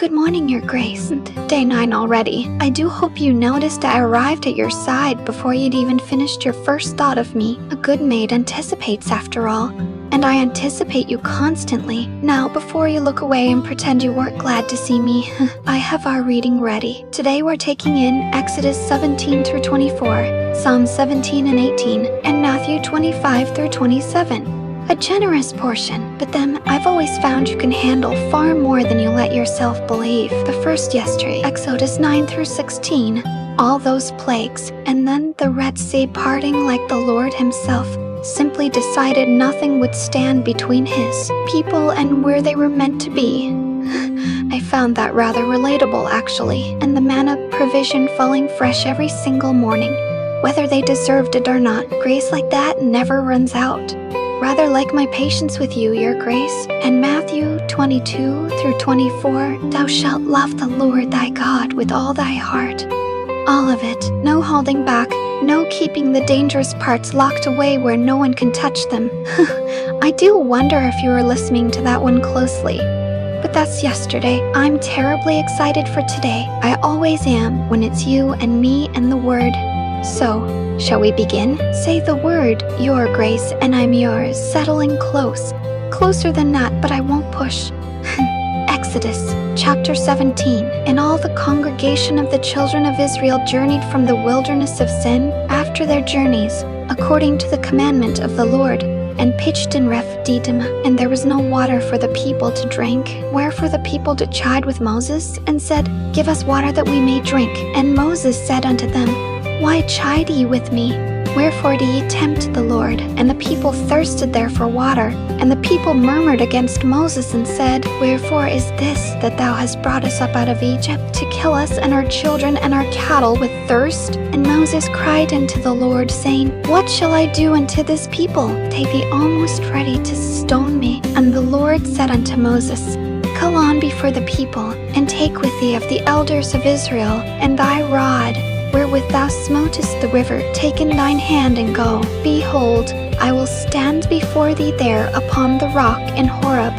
Good morning, Your Grace. Day 9 already. I do hope you noticed I arrived at your side before you'd even finished your first thought of me. A good maid anticipates, after all. And I anticipate you constantly. Now, before you look away and pretend you weren't glad to see me, I have our reading ready. Today we're taking in Exodus 17 through 24, Psalm 17 and 18, and Matthew 25 through 27. A generous portion, but then I've always found you can handle far more than you let yourself believe. The first yesterday, Exodus 9 through 16, all those plagues, and then the Red Sea parting like the Lord himself simply decided nothing would stand between his people and where they were meant to be. I found that rather relatable, actually, and the manna provision falling fresh every single morning. Whether they deserved it or not, grace like that never runs out. Rather like my patience with you, Your Grace. And Matthew 22 through 24, thou shalt love the Lord thy God with all thy heart. All of it, no holding back, no keeping the dangerous parts locked away where no one can touch them. I do wonder if you were listening to that one closely. But that's yesterday. I'm terribly excited for today. I always am when it's you and me and the Word. So, shall we begin? Say the word, Your Grace, and I'm yours, settling close. Closer than that, but I won't push. Exodus, chapter 17. And all the congregation of the children of Israel journeyed from the wilderness of Sin after their journeys, according to the commandment of the Lord, and pitched in Rephidim, and there was no water for the people to drink. Wherefore the people did chide with Moses, and said, Give us water that we may drink. And Moses said unto them, Why chide ye with me? Wherefore do ye tempt the Lord? And the people thirsted there for water. And the people murmured against Moses and said, Wherefore is this that thou hast brought us up out of Egypt, to kill us and our children and our cattle with thirst? And Moses cried unto the Lord, saying, What shall I do unto this people? They be almost ready to stone me. And the Lord said unto Moses, Go on before the people, and take with thee of the elders of Israel, and thy rod, wherewith thou smotest the river, take in thine hand and go. Behold, I will stand before thee there upon the rock in Horeb,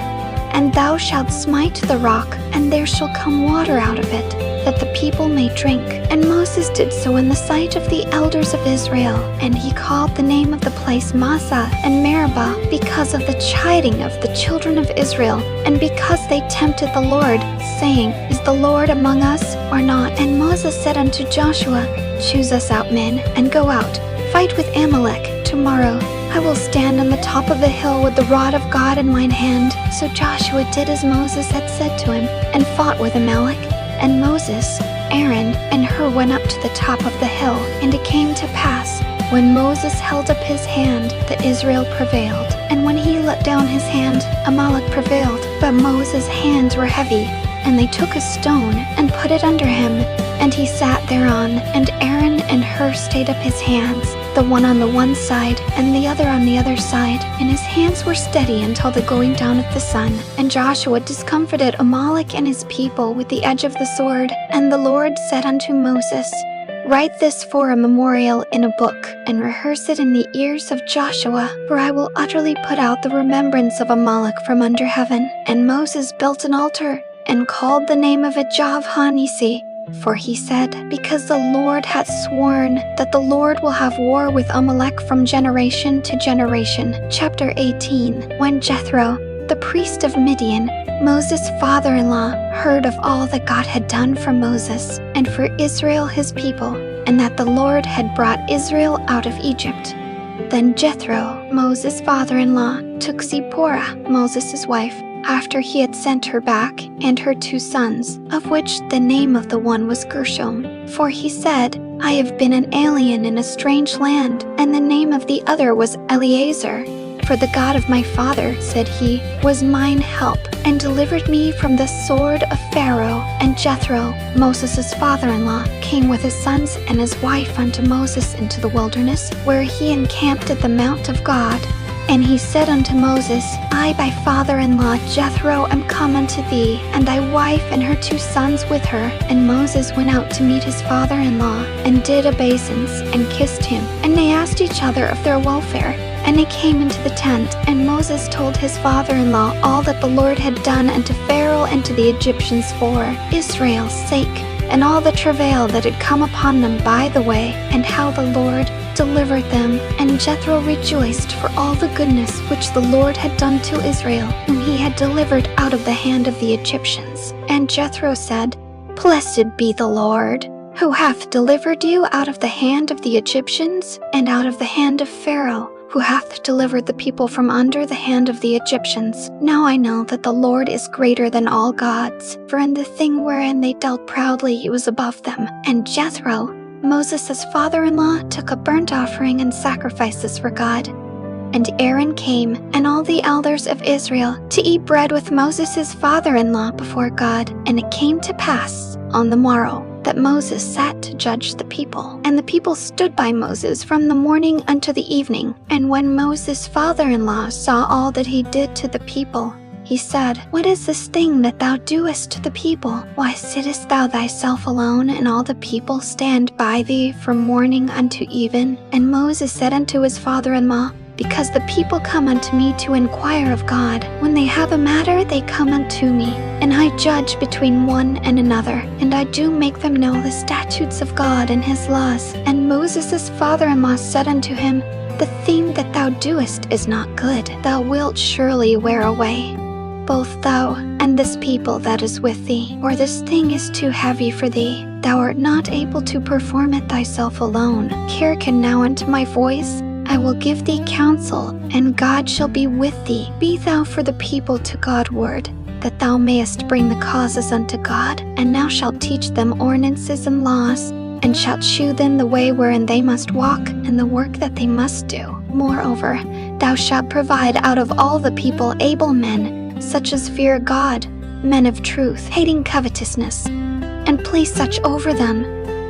and thou shalt smite the rock, and there shall come water out of it, that the people may drink. And Moses did so in the sight of the elders of Israel, and he called the name of the place Massah and Meribah, because of the chiding of the children of Israel, and because they tempted the Lord, saying, Is the Lord among us or not? And Moses said unto Joshua, Choose us out men, and go out, fight with Amalek. Tomorrow I will stand on the top of the hill with the rod of God in mine hand. So Joshua did as Moses had said to him, and fought with Amalek. And Moses, Aaron, and Hur went up to the top of the hill. And it came to pass, when Moses held up his hand, that Israel prevailed. And when he let down his hand, Amalek prevailed. But Moses' hands were heavy. And they took a stone, and put it under him, and he sat thereon. And Aaron and Hur stayed up his hands, the one on the one side, and the other on the other side. And his hands were steady until the going down of the sun. And Joshua discomfited Amalek and his people with the edge of the sword. And the Lord said unto Moses, Write this for a memorial in a book, and rehearse it in the ears of Joshua, for I will utterly put out the remembrance of Amalek from under heaven. And Moses built an altar, and called the name of it Javhanisi, for he said, Because the Lord hath sworn that the Lord will have war with Amalek from generation to generation. Chapter 18. When Jethro, the priest of Midian, Moses' father-in-law, heard of all that God had done for Moses and for Israel his people, and that the Lord had brought Israel out of Egypt, then Jethro, Moses' father-in-law, took Zipporah, Moses' wife, after he had sent her back, and her 2 sons, of which the name of the one was Gershom. For he said, I have been an alien in a strange land. And the name of the other was Eleazar. For the God of my father, said he, was mine help, and delivered me from the sword of Pharaoh. And Jethro, Moses' father-in-law, came with his sons and his wife unto Moses into the wilderness, where he encamped at the mount of God. And he said unto Moses, I, thy father-in-law Jethro, am come unto thee, and thy wife and her 2 sons with her. And Moses went out to meet his father-in-law, and did obeisance, and kissed him. And they asked each other of their welfare. And they came into the tent, and Moses told his father-in-law all that the Lord had done unto Pharaoh and to the Egyptians for Israel's sake, and all the travail that had come upon them by the way, and how the Lord delivered them. And Jethro rejoiced for all the goodness which the Lord had done to Israel, whom he had delivered out of the hand of the Egyptians. And Jethro said, Blessed be the Lord, who hath delivered you out of the hand of the Egyptians, and out of the hand of Pharaoh, who hath delivered the people from under the hand of the Egyptians. Now I know that the Lord is greater than all gods, for in the thing wherein they dealt proudly he was above them. And Jethro, Moses' father-in-law, took a burnt offering and sacrifices for God. And Aaron came, and all the elders of Israel, to eat bread with Moses' father-in-law before God. And it came to pass on the morrow that Moses sat to judge the people. And the people stood by Moses from the morning unto the evening. And when Moses' father-in-law saw all that he did to the people, he said, What is this thing that thou doest to the people? Why sittest thou thyself alone, and all the people stand by thee from morning unto even? And Moses said unto his father-in-law, Because the people come unto me to inquire of God. When they have a matter, they come unto me, and I judge between one and another, and I do make them know the statutes of God and his laws. And Moses' father-in-law said unto him, The thing that thou doest is not good. Thou wilt surely wear away, both thou and this people that is with thee, or this thing is too heavy for thee. Thou art not able to perform it thyself alone. Hearken now unto my voice. I will give thee counsel, and God shall be with thee. Be thou for the people to Godward, that thou mayest bring the causes unto God. And thou shalt teach them ordinances and laws, and shalt shew them the way wherein they must walk, and the work that they must do. Moreover, thou shalt provide out of all the people able men, such as fear God, men of truth, hating covetousness, and place such over them,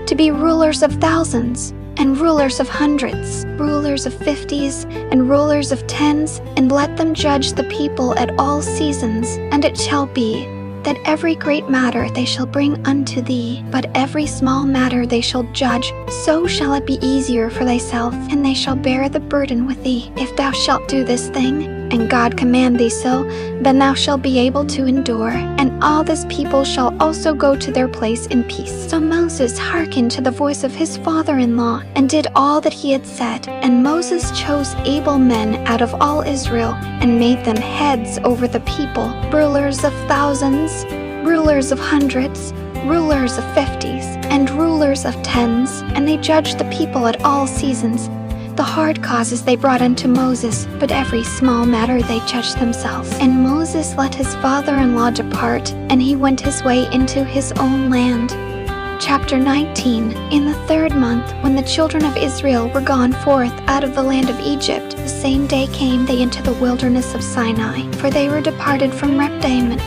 to be rulers of thousands, and rulers of hundreds, rulers of 50s, and rulers of 10s, and let them judge the people at all seasons. And it shall be, that every great matter they shall bring unto thee, but every small matter they shall judge. So shall it be easier for thyself, and they shall bear the burden with thee. If thou shalt do this thing, and God command thee so, then thou shalt be able to endure, and all this people shall also go to their place in peace. So Moses hearkened to the voice of his father-in-law, and did all that he had said. And Moses chose able men out of all Israel, and made them heads over the people, rulers of thousands, rulers of hundreds, rulers of 50s, and rulers of 10s, and they judged the people at all seasons. The hard causes they brought unto Moses, but every small matter they judged themselves. And Moses let his father-in-law depart, and he went his way into his own land. Chapter 19. In the 3rd month, when the children of Israel were gone forth out of the land of Egypt, the same day came they into the wilderness of Sinai, for they were departed from Rephidim,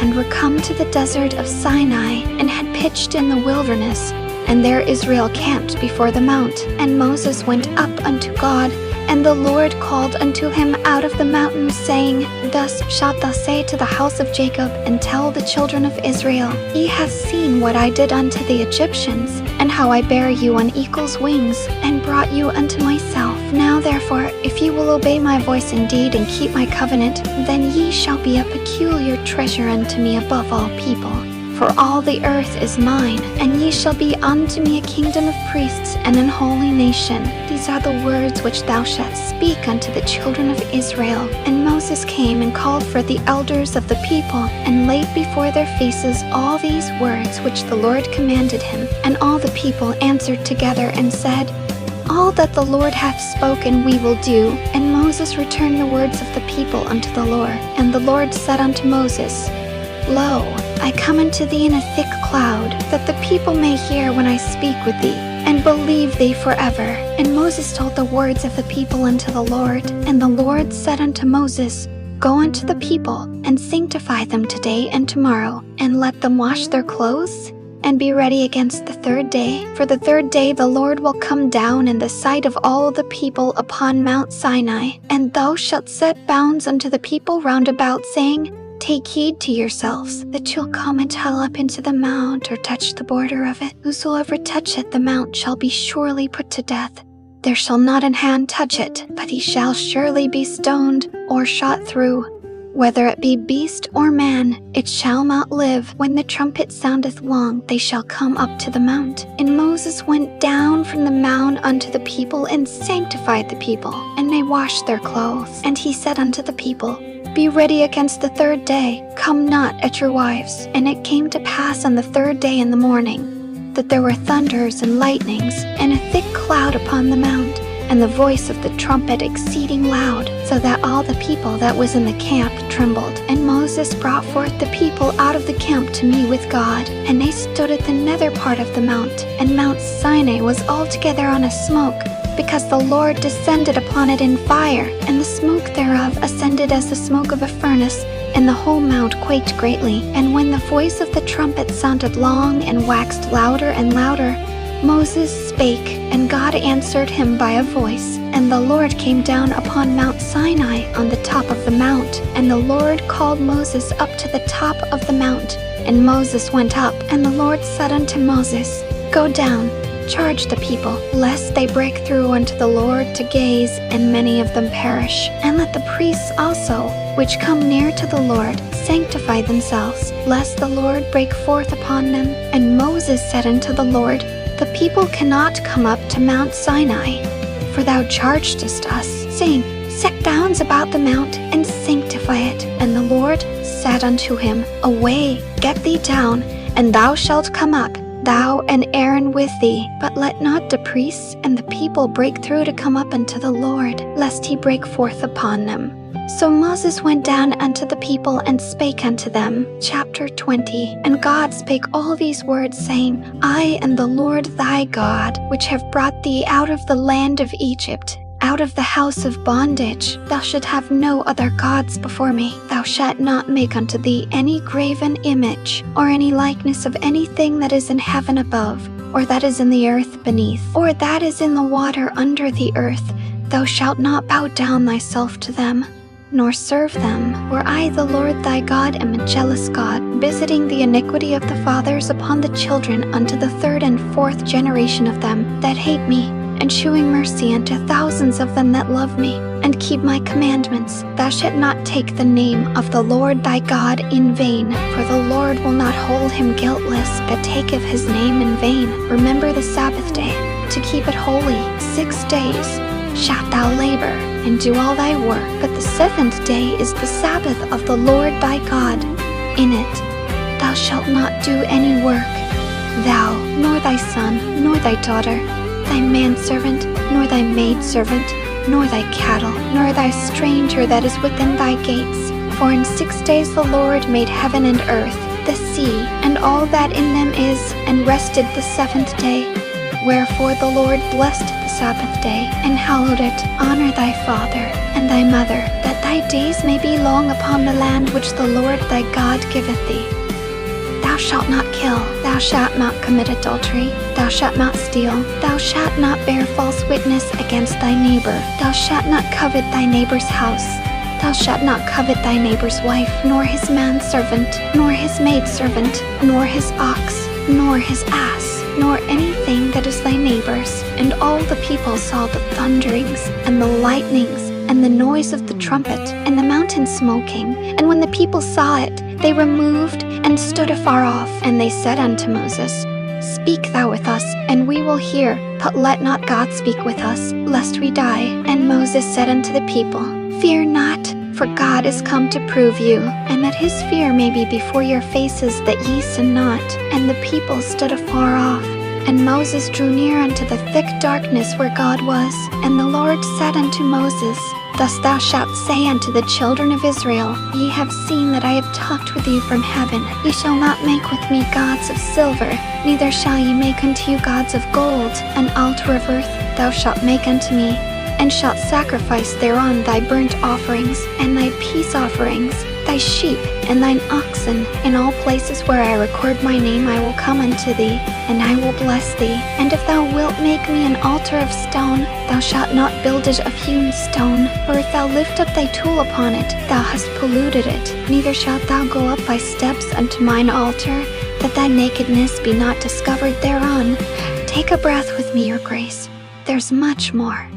and were come to the desert of Sinai, and had pitched in the wilderness. And there Israel camped before the mount. And Moses went up unto God, and the Lord called unto him out of the mountain, saying, Thus shalt thou say to the house of Jacob, and tell the children of Israel, Ye have seen what I did unto the Egyptians, and how I bare you on eagle's wings, and brought you unto myself. Now therefore, if ye will obey my voice indeed, and keep my covenant, then ye shall be a peculiar treasure unto me above all people. For all the earth is mine, and ye shall be unto me a kingdom of priests and an holy nation. These are the words which thou shalt speak unto the children of Israel. And Moses came and called for the elders of the people, and laid before their faces all these words which the Lord commanded him. And all the people answered together and said, All that the Lord hath spoken we will do. And Moses returned the words of the people unto the Lord. And the Lord said unto Moses, Lo, I come unto thee in a thick cloud, that the people may hear when I speak with thee, and believe thee forever. And Moses told the words of the people unto the Lord. And the Lord said unto Moses, Go unto the people, and sanctify them today and tomorrow, and let them wash their clothes, and be ready against the 3rd day. For the 3rd day the Lord will come down in the sight of all the people upon Mount Sinai. And thou shalt set bounds unto the people round about, saying, Take heed to yourselves, that you'll come and tell up into the mount, or touch the border of it. Whosoever toucheth the mount shall be surely put to death. there shall not an hand touch it, but he shall surely be stoned or shot through. Whether it be beast or man, it shall not live. When the trumpet soundeth long, they shall come up to the mount. And Moses went down from the mount unto the people, and sanctified the people, and they washed their clothes. And he said unto the people, Be ready against the third day, come not at your wives. And it came to pass on the third day in the morning, that there were thunders and lightnings, and a thick cloud upon the mount, and the voice of the trumpet exceeding loud, so that all the people that was in the camp trembled. And Moses brought forth the people out of the camp to meet with God, and they stood at the nether part of the mount. And Mount Sinai was altogether on a smoke, because the Lord descended upon it in fire, and the smoke thereof ascended as the smoke of a furnace, and the whole mount quaked greatly. And when the voice of the trumpet sounded long and waxed louder and louder, Moses spake, and God answered him by a voice. And the Lord came down upon Mount Sinai on the top of the mount. And the Lord called Moses up to the top of the mount. And Moses went up, and the Lord said unto Moses, Go down, charge the people, lest they break through unto the Lord to gaze, and many of them perish. And let the priests also, which come near to the Lord, sanctify themselves, lest the Lord break forth upon them. And Moses said unto the Lord, The people cannot come up to Mount Sinai, for thou chargedst us, saying, Set bounds about the mount, and sanctify it. And the Lord said unto him, Away, get thee down, and thou shalt come up, thou and Aaron with thee. But let not the priests and the people break through to come up unto the Lord, lest he break forth upon them. So Moses went down unto the people, and spake unto them. Chapter 20. And God spake all these words, saying, I am the Lord thy God, which have brought thee out of the land of Egypt, out of the house of bondage. Thou shalt have no other gods before me. Thou shalt not make unto thee any graven image, or any likeness of anything that is in heaven above, or that is in the earth beneath, or that is in the water under the earth. Thou shalt not bow down thyself to them, nor serve them. For I, the Lord thy God, am a jealous God, visiting the iniquity of the fathers upon the children unto the third and fourth generation of them that hate me, and shewing mercy unto thousands of them that love me, and keep my commandments. Thou shalt not take the name of the Lord thy God in vain, for the Lord will not hold him guiltless that taketh his name in vain. Remember the Sabbath day, to keep it holy. 6 days shalt thou labor, and do all thy work. But the seventh day is the Sabbath of the Lord thy God. In it thou shalt not do any work, thou, nor thy son, nor thy daughter, thy manservant, nor thy maidservant, nor thy cattle, nor thy stranger that is within thy gates. For in 6 days the Lord made heaven and earth, the sea, and all that in them is, and rested the seventh day. Wherefore the Lord blessed the Sabbath day, and hallowed it. Honor thy father and thy mother, that thy days may be long upon the land which the Lord thy God giveth thee. Thou shalt not kill, thou shalt not commit adultery, thou shalt not steal, thou shalt not bear false witness against thy neighbor, thou shalt not covet thy neighbor's house, thou shalt not covet thy neighbor's wife, nor his manservant, nor his maidservant, nor his ox, nor his ass, nor anything that is thy neighbor's. And all the people saw the thunderings, and the lightnings, and the noise of the trumpet, and the mountain smoking. And when the people saw it, they removed and stood afar off. And they said unto Moses, Speak thou with us, and we will hear, but let not God speak with us, lest we die. And Moses said unto the people, Fear not, for God is come to prove you, and that his fear may be before your faces, that ye sin not. And the people stood afar off. And Moses drew near unto the thick darkness where God was. And the Lord said unto Moses, Thus thou shalt say unto the children of Israel, Ye have seen that I have talked with you from heaven. Ye shall not make with me gods of silver, neither shall ye make unto you gods of gold. An altar of earth thou shalt make unto me, and shalt sacrifice thereon thy burnt offerings, and thy peace offerings, thy sheep, and thine oxen. In all places where I record my name I will come unto thee, and I will bless thee. And if thou wilt make me an altar of stone, thou shalt not build it of hewn stone. For if thou lift up thy tool upon it, thou hast polluted it. Neither shalt thou go up by steps unto mine altar, that thy nakedness be not discovered thereon. Take a breath with me, your grace. there's much more.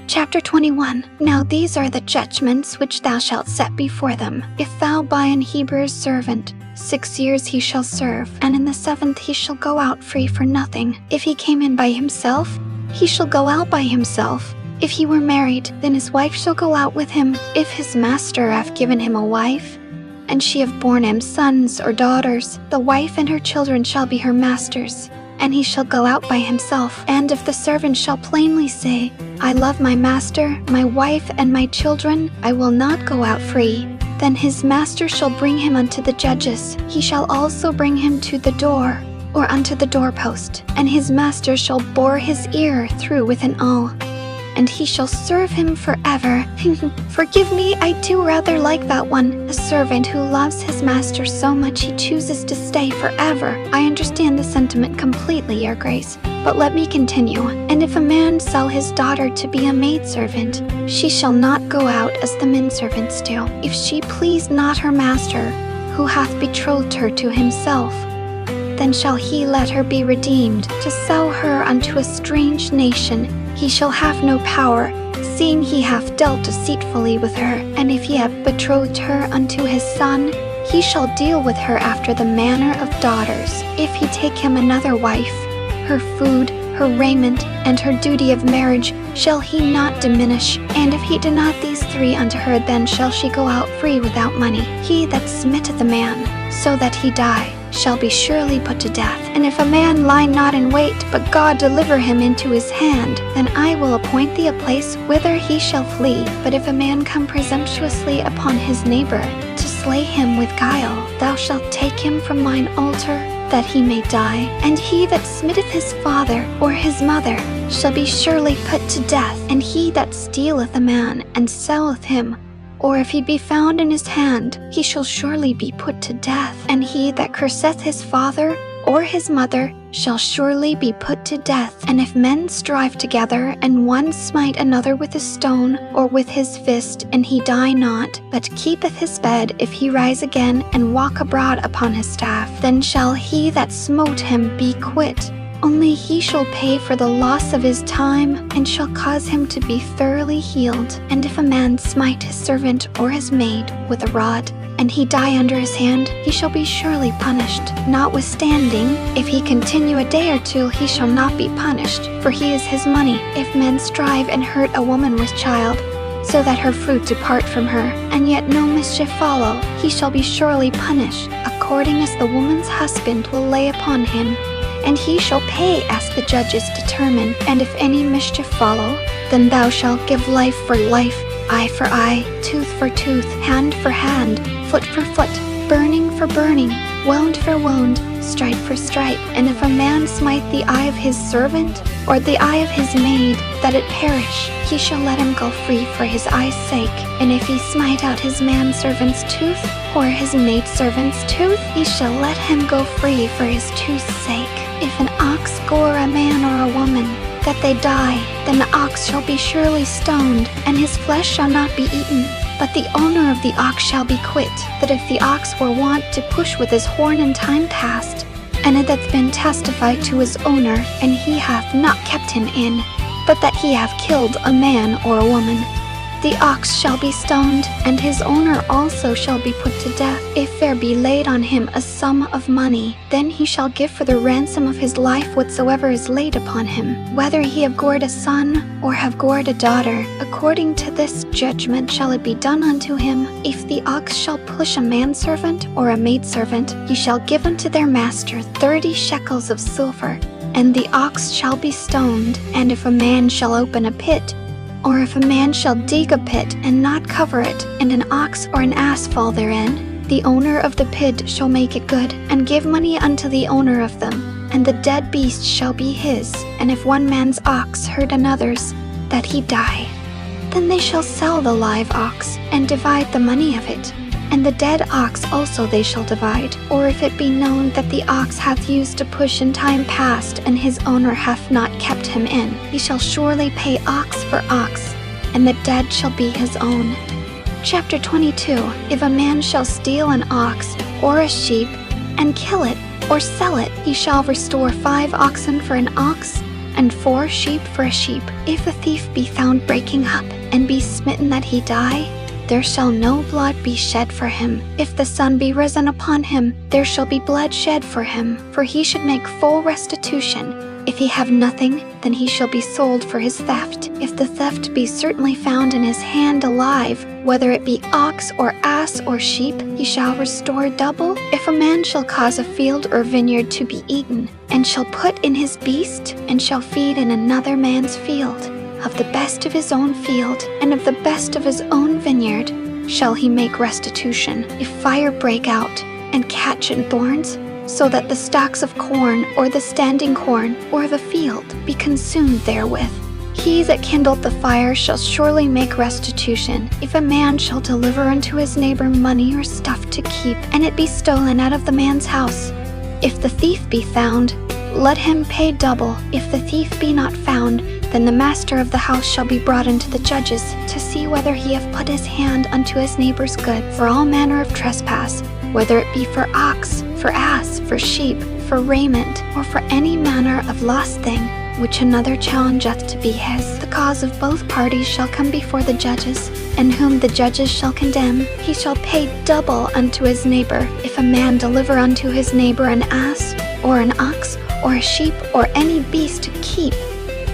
Chapter 21. Now these are the judgments which thou shalt set before them. If thou buy an Hebrew's servant, 6 years he shall serve, and in the 7th he shall go out free for nothing. If he came in by himself, he shall go out by himself. If he were married, then his wife shall go out with him. If his master have given him a wife, and she have borne him sons or daughters, the wife and her children shall be her master's, and he shall go out by himself. And if the servant shall plainly say, I love my master, my wife, and my children, I will not go out free, then his master shall bring him unto the judges. He shall also bring him to the door, or unto the doorpost, and his master shall bore his ear through with an awl, and he shall serve him forever. Forgive me, I do rather like that one. A servant who loves his master so much he chooses to stay forever. I understand the sentiment completely, Your Grace, but let me continue. And if a man sell his daughter to be a maidservant, she shall not go out as the menservants do. If she please not her master, who hath betrothed her to himself, then shall he let her be redeemed. To sell her unto a strange nation, he shall have no power, seeing he hath dealt deceitfully with her. And if he have betrothed her unto his son, he shall deal with her after the manner of daughters. If he take him another wife, her food, her raiment, and her duty of marriage shall he not diminish. And if he do not these 3 unto her, then shall she go out free without money. He that smitteth a man, so that he die, shall be surely put to death. And if a man lie not in wait, but God deliver him into his hand, then I will appoint thee a place whither he shall flee. But if a man come presumptuously upon his neighbor, to slay him with guile, thou shalt take him from mine altar, that he may die. And he that smitteth his father or his mother shall be surely put to death. And he that stealeth a man and selleth him, or if he be found in his hand, he shall surely be put to death. And he that curseth his father or his mother shall surely be put to death. And if men strive together, and one smite another with a stone or with his fist, and he die not, but keepeth his bed, if he rise again and walk abroad upon his staff, then shall he that smote him be quit. Only he shall pay for the loss of his time, and shall cause him to be thoroughly healed. And if a man smite his servant or his maid with a rod, and he die under his hand, he shall be surely punished. Notwithstanding, if he continue a day or 2, he shall not be punished, for he is his money. If men strive and hurt a woman with child, so that her fruit depart from her, and yet no mischief follow, he shall be surely punished, according as the woman's husband will lay upon him. And he shall pay as the judges determine. And if any mischief follow, then thou shalt give life for life, eye for eye, tooth for tooth, hand for hand, foot for foot, burning for burning, wound for wound, stripe for stripe. And if a man smite the eye of his servant, or the eye of his maid, that it perish, he shall let him go free for his eye's sake. And if he smite out his manservant's tooth, or his maidservant's tooth, he shall let him go free for his tooth's sake. If an ox gore a man or a woman, that they die, then the ox shall be surely stoned, and his flesh shall not be eaten. But the owner of the ox shall be quit, that if the ox were wont to push with his horn in time past, and it hath been testified to his owner, and he hath not kept him in, but that he hath killed a man or a woman, the ox shall be stoned, and his owner also shall be put to death. If there be laid on him a sum of money, then he shall give for the ransom of his life whatsoever is laid upon him, whether he have gored a son or have gored a daughter. According to this judgment shall it be done unto him. If the ox shall push a manservant or a maidservant, he shall give unto their master 30 shekels of silver, and the ox shall be stoned. And if a man shall open a pit, or if a man shall dig a pit and not cover it, and an ox or an ass fall therein, the owner of the pit shall make it good, and give money unto the owner of them, and the dead beast shall be his. And if one man's ox hurt another's, that he die, then they shall sell the live ox, and divide the money of it, and the dead ox also they shall divide. Or if it be known that the ox hath used a push in time past, and his owner hath not kept him in, he shall surely pay ox for ox, and the dead shall be his own. Chapter 22. If a man shall steal an ox or a sheep, and kill it, or sell it, he shall restore 5 oxen for an ox, and 4 sheep for a sheep. If the thief be found breaking up, and be smitten that he die, there shall no blood be shed for him. If the sun be risen upon him, there shall be blood shed for him, for he should make full restitution. If he have nothing, then he shall be sold for his theft. If the theft be certainly found in his hand alive, whether it be ox or ass or sheep, he shall restore double. If a man shall cause a field or vineyard to be eaten, and shall put in his beast, and shall feed in another man's field, of the best of his own field, and of the best of his own vineyard, shall he make restitution. If fire break out, and catch in thorns, so that the stalks of corn, or the standing corn, or the field be consumed therewith, he that kindled the fire shall surely make restitution. If a man shall deliver unto his neighbor money or stuff to keep, and it be stolen out of the man's house, if the thief be found, let him pay double. If the thief be not found, then the master of the house shall be brought unto the judges, to see whether he have put his hand unto his neighbor's good. For all manner of trespass, whether it be for ox, for ass, for sheep, for raiment, or for any manner of lost thing, which another challengeth to be his, the cause of both parties shall come before the judges, and whom the judges shall condemn, he shall pay double unto his neighbor. If a man deliver unto his neighbor an ass, or an ox, or a sheep, or any beast to keep,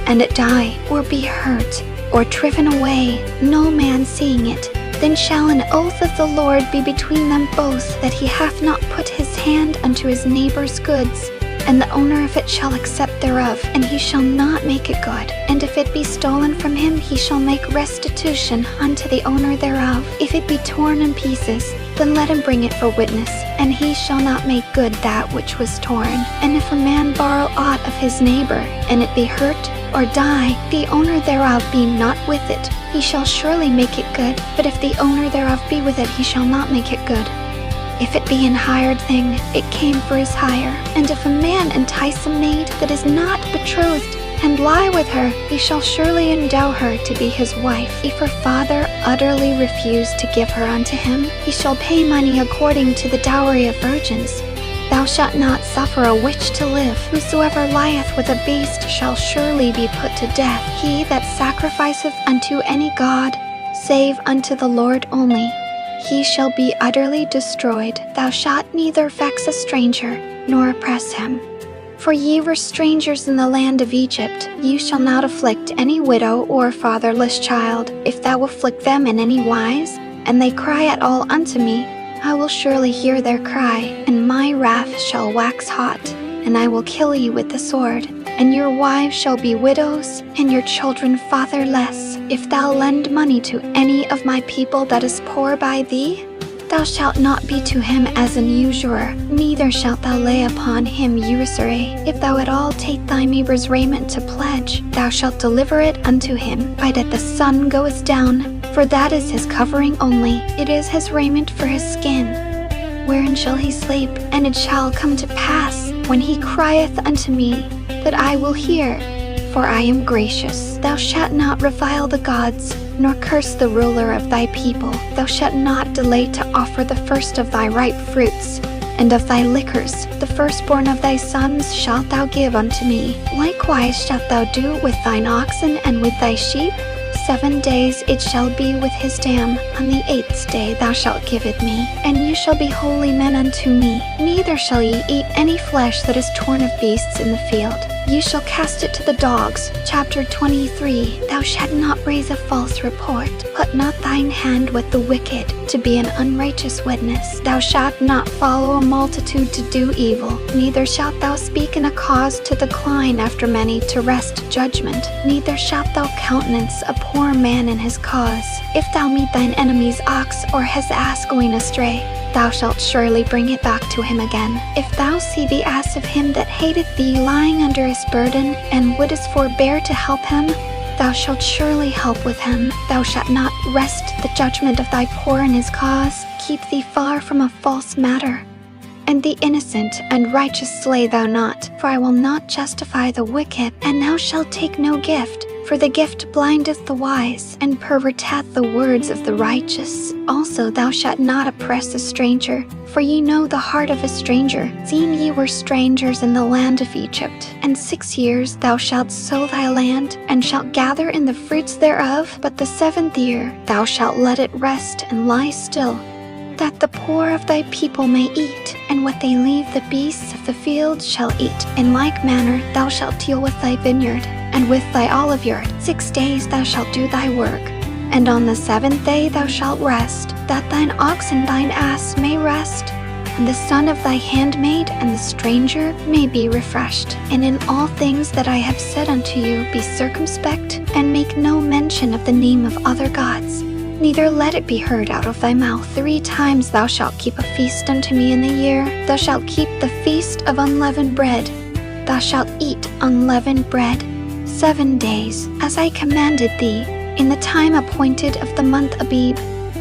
and it die, or be hurt, or driven away, no man seeing it, then shall an oath of the Lord be between them both, that he hath not put his hand unto his neighbor's goods, and the owner of it shall accept thereof, and he shall not make it good. And if it be stolen from him, he shall make restitution unto the owner thereof. If it be torn in pieces, then let him bring it for witness, and he shall not make good that which was torn. And if a man borrow aught of his neighbor, and it be hurt, or die, the owner thereof be not with it, he shall surely make it good. But if the owner thereof be with it, he shall not make it good. If it be an hired thing, it came for his hire. And if a man entice a maid that is not betrothed, and lie with her, he shall surely endow her to be his wife. If her father utterly refuse to give her unto him, he shall pay money according to the dowry of virgins. Thou shalt not suffer a witch to live. Whosoever lieth with a beast shall surely be put to death. He that sacrificeth unto any god, save unto the Lord only, he shall be utterly destroyed. Thou shalt neither vex a stranger, nor oppress him. For ye were strangers in the land of Egypt. Ye shall not afflict any widow or fatherless child. If thou afflict them in any wise, and they cry at all unto me, I will surely hear their cry, and my wrath shall wax hot, and I will kill you with the sword. And your wives shall be widows, and your children fatherless. If thou lend money to any of my people that is poor by thee, thou shalt not be to him as an usurer, neither shalt thou lay upon him usury. If thou at all take thy neighbor's raiment to pledge, thou shalt deliver it unto him by that the sun goeth down, for that is his covering only, it is his raiment for his skin. Wherein shall he sleep? And it shall come to pass, when he crieth unto me, that I will hear, for I am gracious. Thou shalt not revile the gods, nor curse the ruler of thy people. Thou shalt not delay to offer the first of thy ripe fruits, and of thy liquors, the firstborn of thy sons shalt thou give unto me. Likewise shalt thou do with thine oxen and with thy sheep. 7 days it shall be with his dam. On the 8th day thou shalt give it me, and you shall be holy men unto me. Neither shall ye eat any flesh that is torn of beasts in the field. You shall cast it to the dogs. Chapter 23. Thou shalt not raise a false report. Put not thine hand with the wicked, to be an unrighteous witness. Thou shalt not follow a multitude to do evil. Neither shalt thou speak in a cause to decline after many to wrest judgment. Neither shalt thou countenance a poor man in his cause. If thou meet thine enemy's ox or his ass going astray, thou shalt surely bring it back to him again. If thou see the ass of him that hateth thee lying under his burden, and wouldest forbear to help him, thou shalt surely help with him. Thou shalt not wrest the judgment of thy poor in his cause. Keep thee far from a false matter. And the innocent and righteous slay thou not, for I will not justify the wicked. And thou shalt take no gift, For the gift blindeth the wise, and perverteth the words of the righteous. Also thou shalt not oppress a stranger, for ye know the heart of a stranger, seeing ye were strangers in the land of Egypt. And 6 years thou shalt sow thy land, and shalt gather in the fruits thereof, but the 7th year thou shalt let it rest and lie still, that the poor of thy people may eat, and what they leave the beasts of the field shall eat. In like manner thou shalt deal with thy vineyard, and with thy oliveyard. 6 days thou shalt do thy work, and on the 7th day thou shalt rest, that thine ox and thine ass may rest, and the son of thy handmaid and the stranger may be refreshed. And in all things that I have said unto you, be circumspect, and make no mention of the name of other gods, neither let it be heard out of thy mouth. 3 times thou shalt keep a feast unto me in the year. Thou shalt keep the feast of unleavened bread. Thou shalt eat unleavened bread 7 days, as I commanded thee, in the time appointed of the month Abib.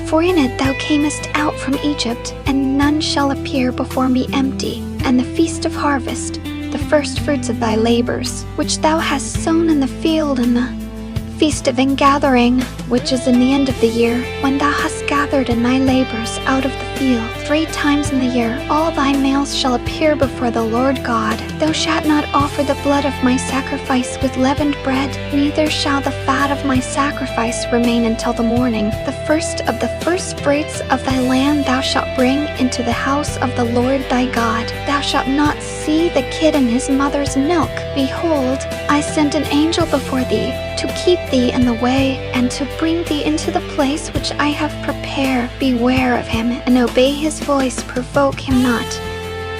For in it thou camest out from Egypt, and none shall appear before me empty. And the feast of harvest, the first fruits of thy labors, which thou hast sown in the field, and the feast of ingathering, which is in the end of the year, when thou hast gathered in thy labors out of the field. 3 times in the year all thy males shall appear before the Lord God. Thou shalt not offer the blood of my sacrifice with leavened bread, neither shall the fat of my sacrifice remain until the morning. The first of the first fruits of thy land thou shalt bring into the house of the Lord thy God. Thou shalt not see the kid in his mother's milk. Behold, I send an angel before thee, to keep thee in the way, and to bring thee into the place which I have prepared. Beware of him, and obey his voice, provoke him not.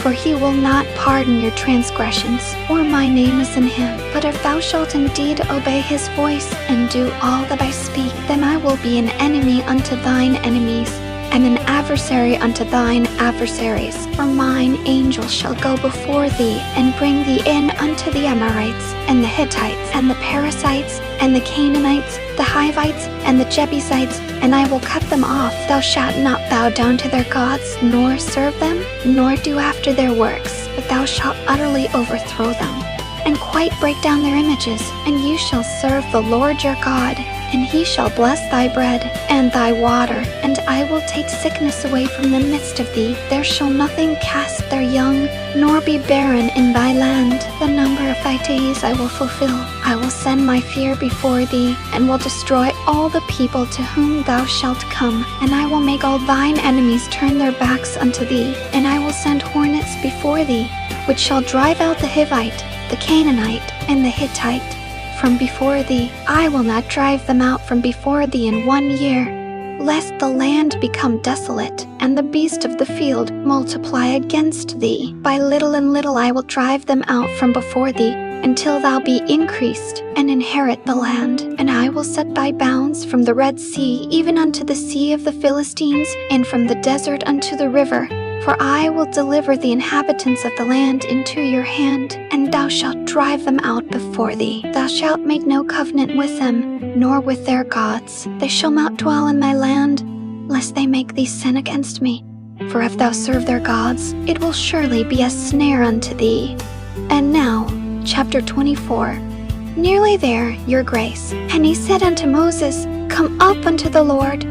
For he will not pardon your transgressions, for my name is in him. But if thou shalt indeed obey his voice, and do all that I speak, then I will be an enemy unto thine enemies, and an adversary unto thine adversaries. For mine angel shall go before thee, and bring thee in unto the Amorites, and the Hittites, and the Perizzites, and the Canaanites, the Hivites, and the Jebusites, and I will cut them off. Thou shalt not bow down to their gods, nor serve them, nor do after their works, but thou shalt utterly overthrow them, and quite break down their images. And you shall serve the Lord your God, and he shall bless thy bread and thy water, and I will take sickness away from the midst of thee. There shall nothing cast their young, nor be barren in thy land. The number of thy days I will fulfill. I will send my fear before thee, and will destroy all the people to whom thou shalt come. And I will make all thine enemies turn their backs unto thee, and I will send hornets before thee, which shall drive out the Hivite, the Canaanite, and the Hittite from before thee. I will not drive them out from before thee in 1 year, lest the land become desolate, and the beast of the field multiply against thee. By little and little I will drive them out from before thee, until thou be increased, and inherit the land. And I will set thy bounds from the Red Sea even unto the sea of the Philistines, and from the desert unto the river. For I will deliver the inhabitants of the land into your hand, and thou shalt drive them out before thee. Thou shalt make no covenant with them, nor with their gods. They shall not dwell in thy land, lest they make thee sin against me. For if thou serve their gods, it will surely be a snare unto thee. And now, chapter 24. Nearly there, your grace. And he said unto Moses, Come up unto the Lord,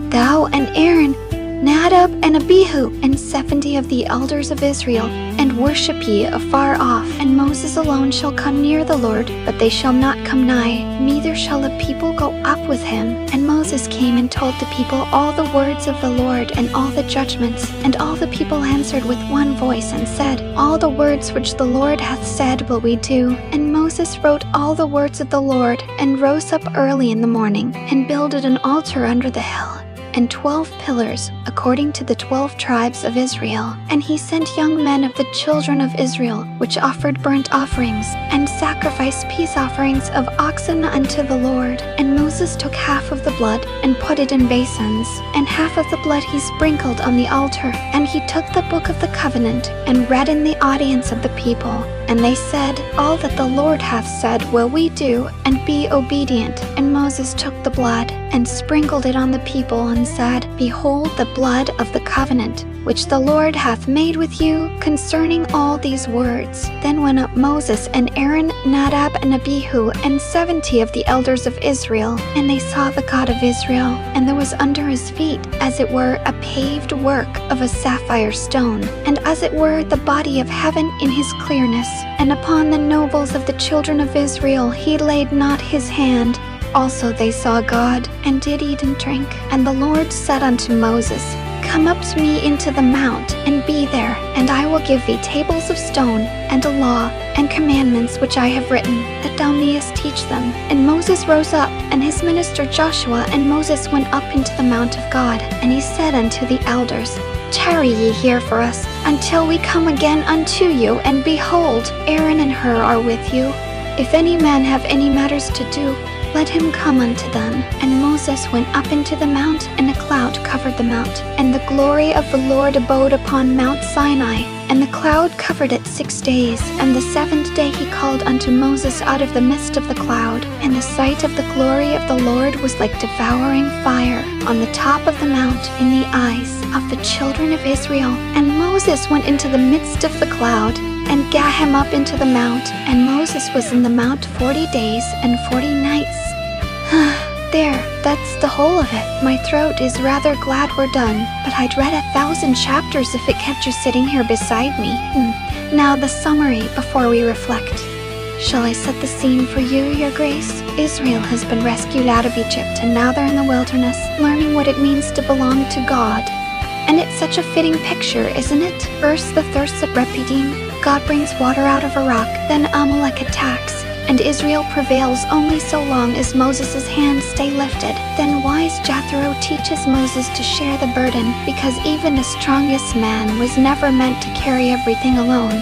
thou and Aaron, Nadab and Abihu, and 70 of the elders of Israel, and worship ye afar off. And Moses alone shall come near the Lord, but they shall not come nigh, neither shall the people go up with him. And Moses came and told the people all the words of the Lord, and all the judgments. And all the people answered with one voice, and said, All the words which the Lord hath said will we do. And Moses wrote all the words of the Lord, and rose up early in the morning, and builded an altar under the hill, and 12 pillars, according to the 12 tribes of Israel. And he sent young men of the children of Israel, which offered burnt offerings, and sacrificed peace offerings of oxen unto the Lord. And Moses took half of the blood, and put it in basins, and half of the blood he sprinkled on the altar. And he took the book of the covenant, and read in the audience of the people. And they said, All that the Lord hath said will we do, and be obedient. And Moses took the blood, and sprinkled it on the people, and said, Behold the blood of the covenant, which the Lord hath made with you concerning all these words. Then went up Moses and Aaron, Nadab and Abihu, and 70 of the elders of Israel. And they saw the God of Israel, and there was under his feet, as it were, a paved work of a sapphire stone, and as it were, the body of heaven in his clearness. And upon the nobles of the children of Israel he laid not his hand. Also they saw God, and did eat and drink. And the Lord said unto Moses, Come up to me into the mount, and be there, and I will give thee tables of stone, and a law, and commandments which I have written, that thou mayest teach them. And Moses rose up, and his minister Joshua, and Moses went up into the mount of God. And he said unto the elders, Tarry ye here for us, until we come again unto you, and behold, Aaron and Hur are with you. If any man have any matters to do, let him come unto them. And Moses went up into the mount, and a cloud covered the mount. And the glory of the Lord abode upon Mount Sinai, and the cloud covered it 6 days. And the 7th day he called unto Moses out of the midst of the cloud. And the sight of the glory of the Lord was like devouring fire on the top of the mount in the eyes of the children of Israel. And Moses went into the midst of the cloud, and gat him up into the mount. And Moses was in the mount 40 days and 40 nights. There, that's the whole of it. My throat is rather glad we're done, but I'd read 1,000 chapters if it kept you sitting here beside me. Now the summary before we reflect. Shall I set the scene for you, Your Grace? Israel has been rescued out of Egypt, and now they're in the wilderness, learning what it means to belong to God. And it's such a fitting picture, isn't it? First, the thirst at Rephidim. God brings water out of a rock, then Amalek attacks, and Israel prevails only so long as Moses' hands stay lifted. Then wise Jethro teaches Moses to share the burden, because even the strongest man was never meant to carry everything alone.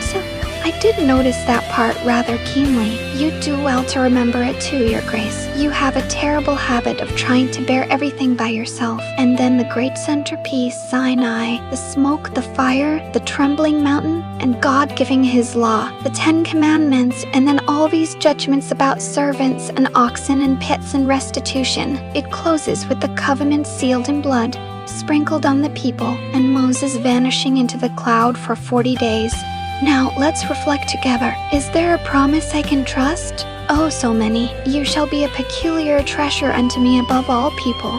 So I did notice that part rather keenly. You do well to remember it too, Your Grace. You have a terrible habit of trying to bear everything by yourself. And then the great centerpiece, Sinai, the smoke, the fire, the trembling mountain, and God giving his law, the 10 commandments, and then all these judgments about servants and oxen and pits and restitution. It closes with the covenant sealed in blood, sprinkled on the people, and Moses vanishing into the cloud for 40 days. Now, let's reflect together. Is there a promise I can trust? Oh, so many. You shall be a peculiar treasure unto me above all people.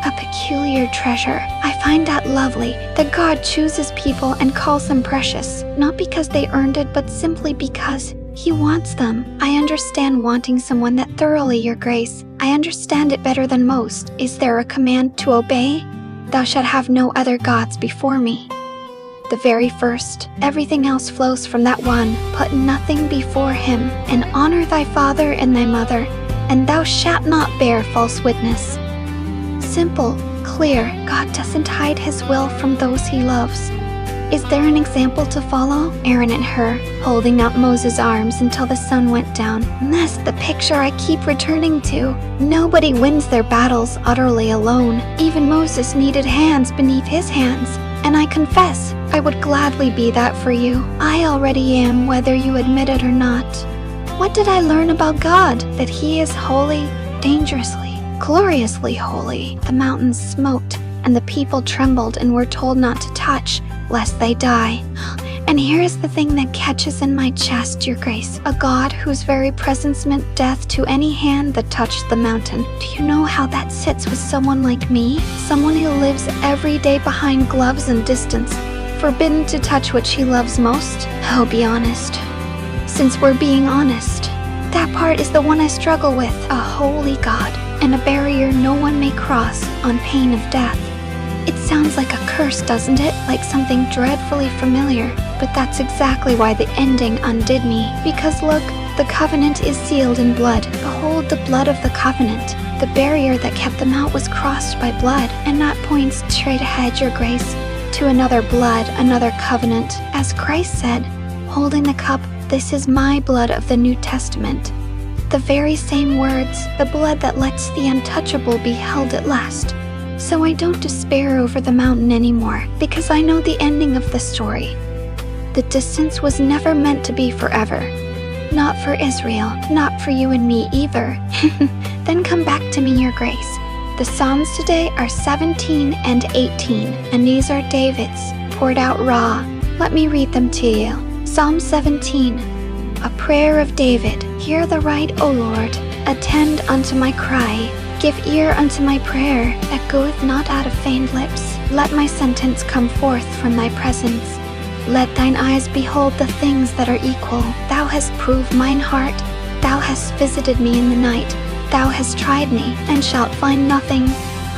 A peculiar treasure. I find that lovely, that God chooses people and calls them precious, not because they earned it, but simply because he wants them. I understand wanting someone that thoroughly, Your Grace. I understand it better than most. Is there a command to obey? Thou shalt have no other gods before me. The very first. Everything else flows from that one. Put nothing before him, and honor thy father and thy mother, and thou shalt not bear false witness. Simple, clear. God doesn't hide his will from those he loves. Is there an example to follow? Aaron and Hur, holding up Moses' arms until the sun went down. And that's the picture I keep returning to. Nobody wins their battles utterly alone. Even Moses needed hands beneath his hands. And I confess, I would gladly be that for you. I already am, whether you admit it or not. What did I learn about God? That he is holy, dangerously, gloriously holy. The mountains smoked, and the people trembled and were told not to touch, lest they die. And here is the thing that catches in my chest, Your Grace. A God whose very presence meant death to any hand that touched the mountain. Do you know how that sits with someone like me? Someone who lives every day behind gloves and distance, forbidden to touch what she loves most? Oh, be honest. Since we're being honest, that part is the one I struggle with. A holy God, and a barrier no one may cross on pain of death. It sounds like a curse, doesn't it? Like something dreadfully familiar. But that's exactly why the ending undid me. Because look, the covenant is sealed in blood. Behold the blood of the covenant. The barrier that kept them out was crossed by blood. And that points straight ahead, Your Grace, to another blood, another covenant. As Christ said, holding the cup, this is my blood of the New Testament. The very same words, the blood that lets the untouchable be held at last. So I don't despair over the mountain anymore, because I know the ending of the story. The distance was never meant to be forever. Not for Israel, not for you and me either. Then come back to me, your grace. The Psalms today are 17 and 18, and these are David's, poured out raw. Let me read them to you. Psalm 17, a prayer of David. Hear the right, O Lord. Attend unto my cry. Give ear unto my prayer, that goeth not out of feigned lips. Let my sentence come forth from thy presence. Let thine eyes behold the things that are equal. Thou hast proved mine heart. Thou hast visited me in the night. Thou hast tried me, and shalt find nothing.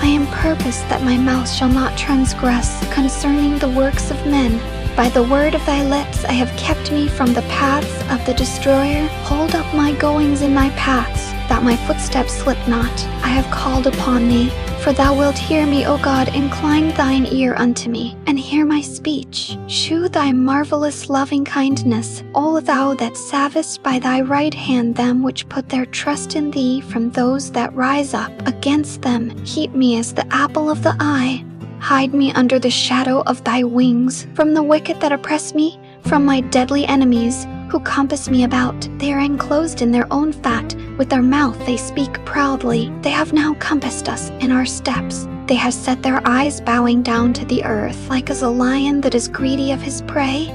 I am purposed that my mouth shall not transgress concerning the works of men. By the word of thy lips I have kept me from the paths of the destroyer. Hold up my goings in thy paths, that my footsteps slip not. I have called upon thee, for thou wilt hear me, O God. Incline thine ear unto me, and hear my speech. Shew thy marvelous loving kindness, O thou that savest by thy right hand them which put their trust in thee from those that rise up against them. Keep me as the apple of the eye. Hide me under the shadow of thy wings, from the wicked that oppress me, from my deadly enemies who compass me about. They are enclosed in their own fat, with their mouth they speak proudly. They have now compassed us in our steps. They have set their eyes bowing down to the earth, like as a lion that is greedy of his prey,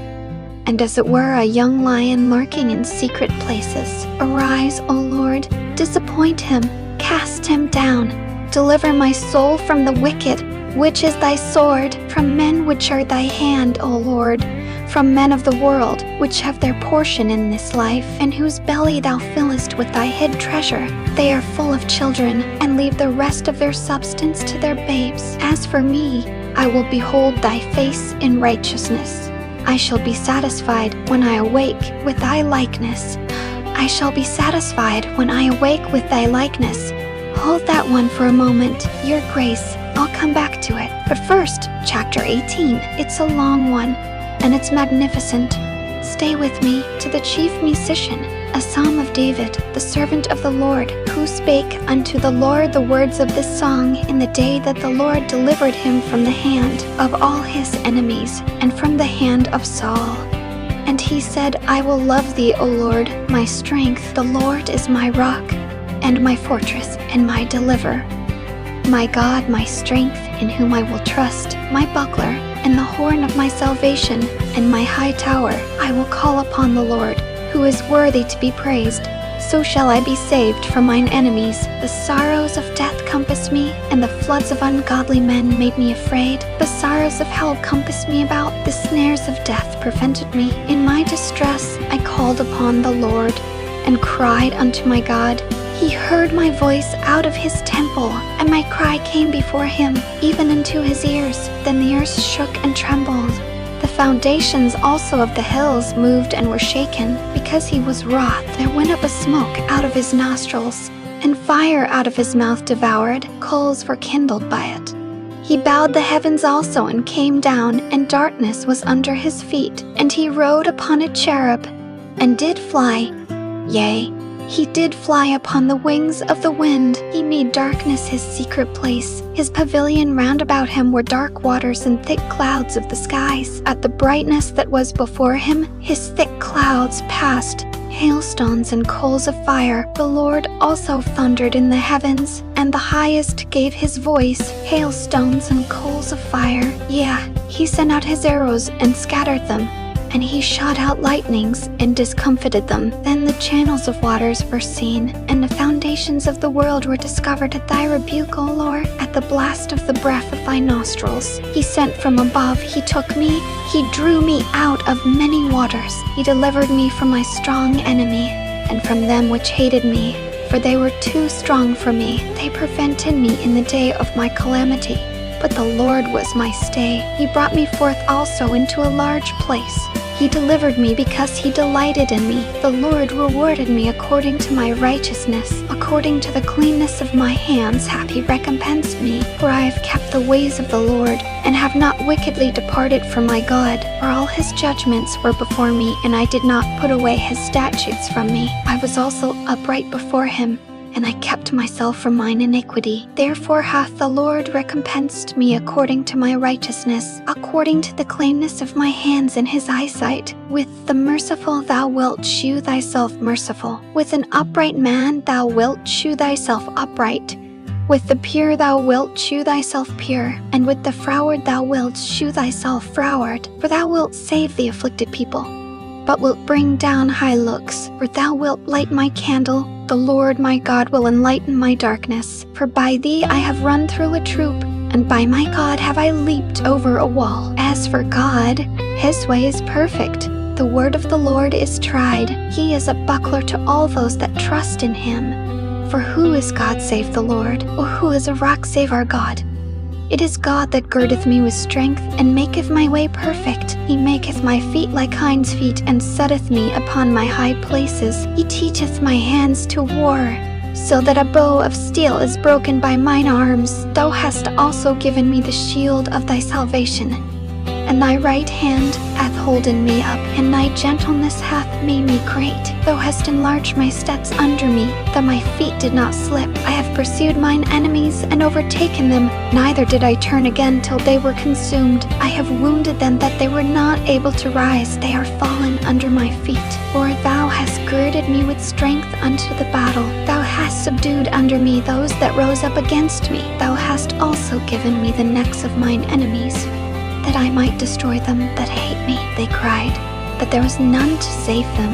and as it were a young lion lurking in secret places. Arise, O Lord, disappoint him, cast him down. Deliver my soul from the wicked, which is thy sword, from men which are thy hand, O Lord, from men of the world, which have their portion in this life, and whose belly thou fillest with thy hid treasure. They are full of children, and leave the rest of their substance to their babes. As for me, I will behold thy face in righteousness. I shall be satisfied when I awake with thy likeness. I shall be satisfied when I awake with thy likeness. Hold that one for a moment, your grace. I'll come back to it. But first, chapter 18. It's a long one, and it's magnificent. Stay with me to the chief musician, a psalm of David, the servant of the Lord, who spake unto the Lord the words of this song in the day that the Lord delivered him from the hand of all his enemies, and from the hand of Saul. And he said, I will love thee, O Lord, my strength. The Lord is my rock, and my fortress, and my deliverer. My God, my strength, in whom I will trust, my buckler, and the horn of my salvation, and my high tower. I will call upon the Lord, who is worthy to be praised. So shall I be saved from mine enemies. The sorrows of death compassed me, and the floods of ungodly men made me afraid. The sorrows of hell compassed me about. The snares of death prevented me. In my distress I called upon the Lord, and cried unto my God. He heard my voice out of his temple, and my cry came before him, even unto his ears. Then the earth shook and trembled. The foundations also of the hills moved and were shaken, because he was wroth. There went up a smoke out of his nostrils, and fire out of his mouth devoured. Coals were kindled by it. He bowed the heavens also, and came down, and darkness was under his feet. And he rode upon a cherub, and did fly. Yea, he did fly upon the wings of the wind. He made darkness his secret place. His pavilion round about him were dark waters and thick clouds of the skies. At the brightness that was before him, his thick clouds passed, hailstones and coals of fire. The Lord also thundered in the heavens, and the highest gave his voice, hailstones and coals of fire. Yeah, he sent out his arrows and scattered them, and he shot out lightnings and discomfited them. Then the channels of waters were seen, and the foundations of the world were discovered at thy rebuke, O Lord, at the blast of the breath of thy nostrils. He sent from above, he took me, he drew me out of many waters. He delivered me from my strong enemy, and from them which hated me, for they were too strong for me. They prevented me in the day of my calamity, but the Lord was my stay. He brought me forth also into a large place. He delivered me because he delighted in me. The Lord rewarded me according to my righteousness. According to the cleanness of my hands hath he recompensed me. For I have kept the ways of the Lord, and have not wickedly departed from my God. For all his judgments were before me, and I did not put away his statutes from me. I was also upright before him, and I kept myself from mine iniquity. Therefore hath the Lord recompensed me according to my righteousness, according to the cleanness of my hands in his eyesight. With the merciful thou wilt shew thyself merciful. With an upright man thou wilt shew thyself upright. With the pure thou wilt shew thyself pure, and with the froward thou wilt shew thyself froward. For thou wilt save the afflicted people, but wilt bring down high looks. For thou wilt light my candle, the Lord my God will enlighten my darkness. For by thee I have run through a troop, and by my God have I leaped over a wall. As for God, his way is perfect. The word of the Lord is tried. He is a buckler to all those that trust in him. For who is God save the Lord? Or who is a rock save our God? It is God that girdeth me with strength, and maketh my way perfect. He maketh my feet like hinds' feet, and setteth me upon my high places. He teacheth my hands to war, so that a bow of steel is broken by mine arms. Thou hast also given me the shield of thy salvation, and thy right hand hath holden me up, and thy gentleness hath made me great. Thou hast enlarged my steps under me, that my feet did not slip. I have pursued mine enemies and overtaken them, neither did I turn again till they were consumed. I have wounded them that they were not able to rise. They are fallen under my feet. For thou hast girded me with strength unto the battle. Thou hast subdued under me those that rose up against me. Thou hast also given me the necks of mine enemies, that I might destroy them that hate me. They cried, but there was none to save them,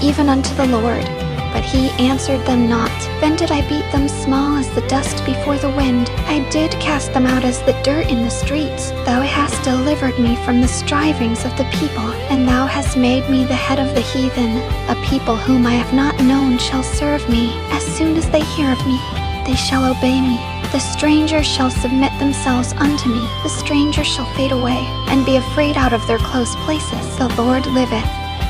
even unto the Lord, but he answered them not. Then did I beat them small as the dust before the wind. I did cast them out as the dirt in the streets. Thou hast delivered me from the strivings of the people, and thou hast made me the head of the heathen. A people whom I have not known shall serve me. As soon as they hear of me, they shall obey me. The strangers shall submit themselves unto me. The strangers shall fade away, and be afraid out of their close places. The Lord liveth,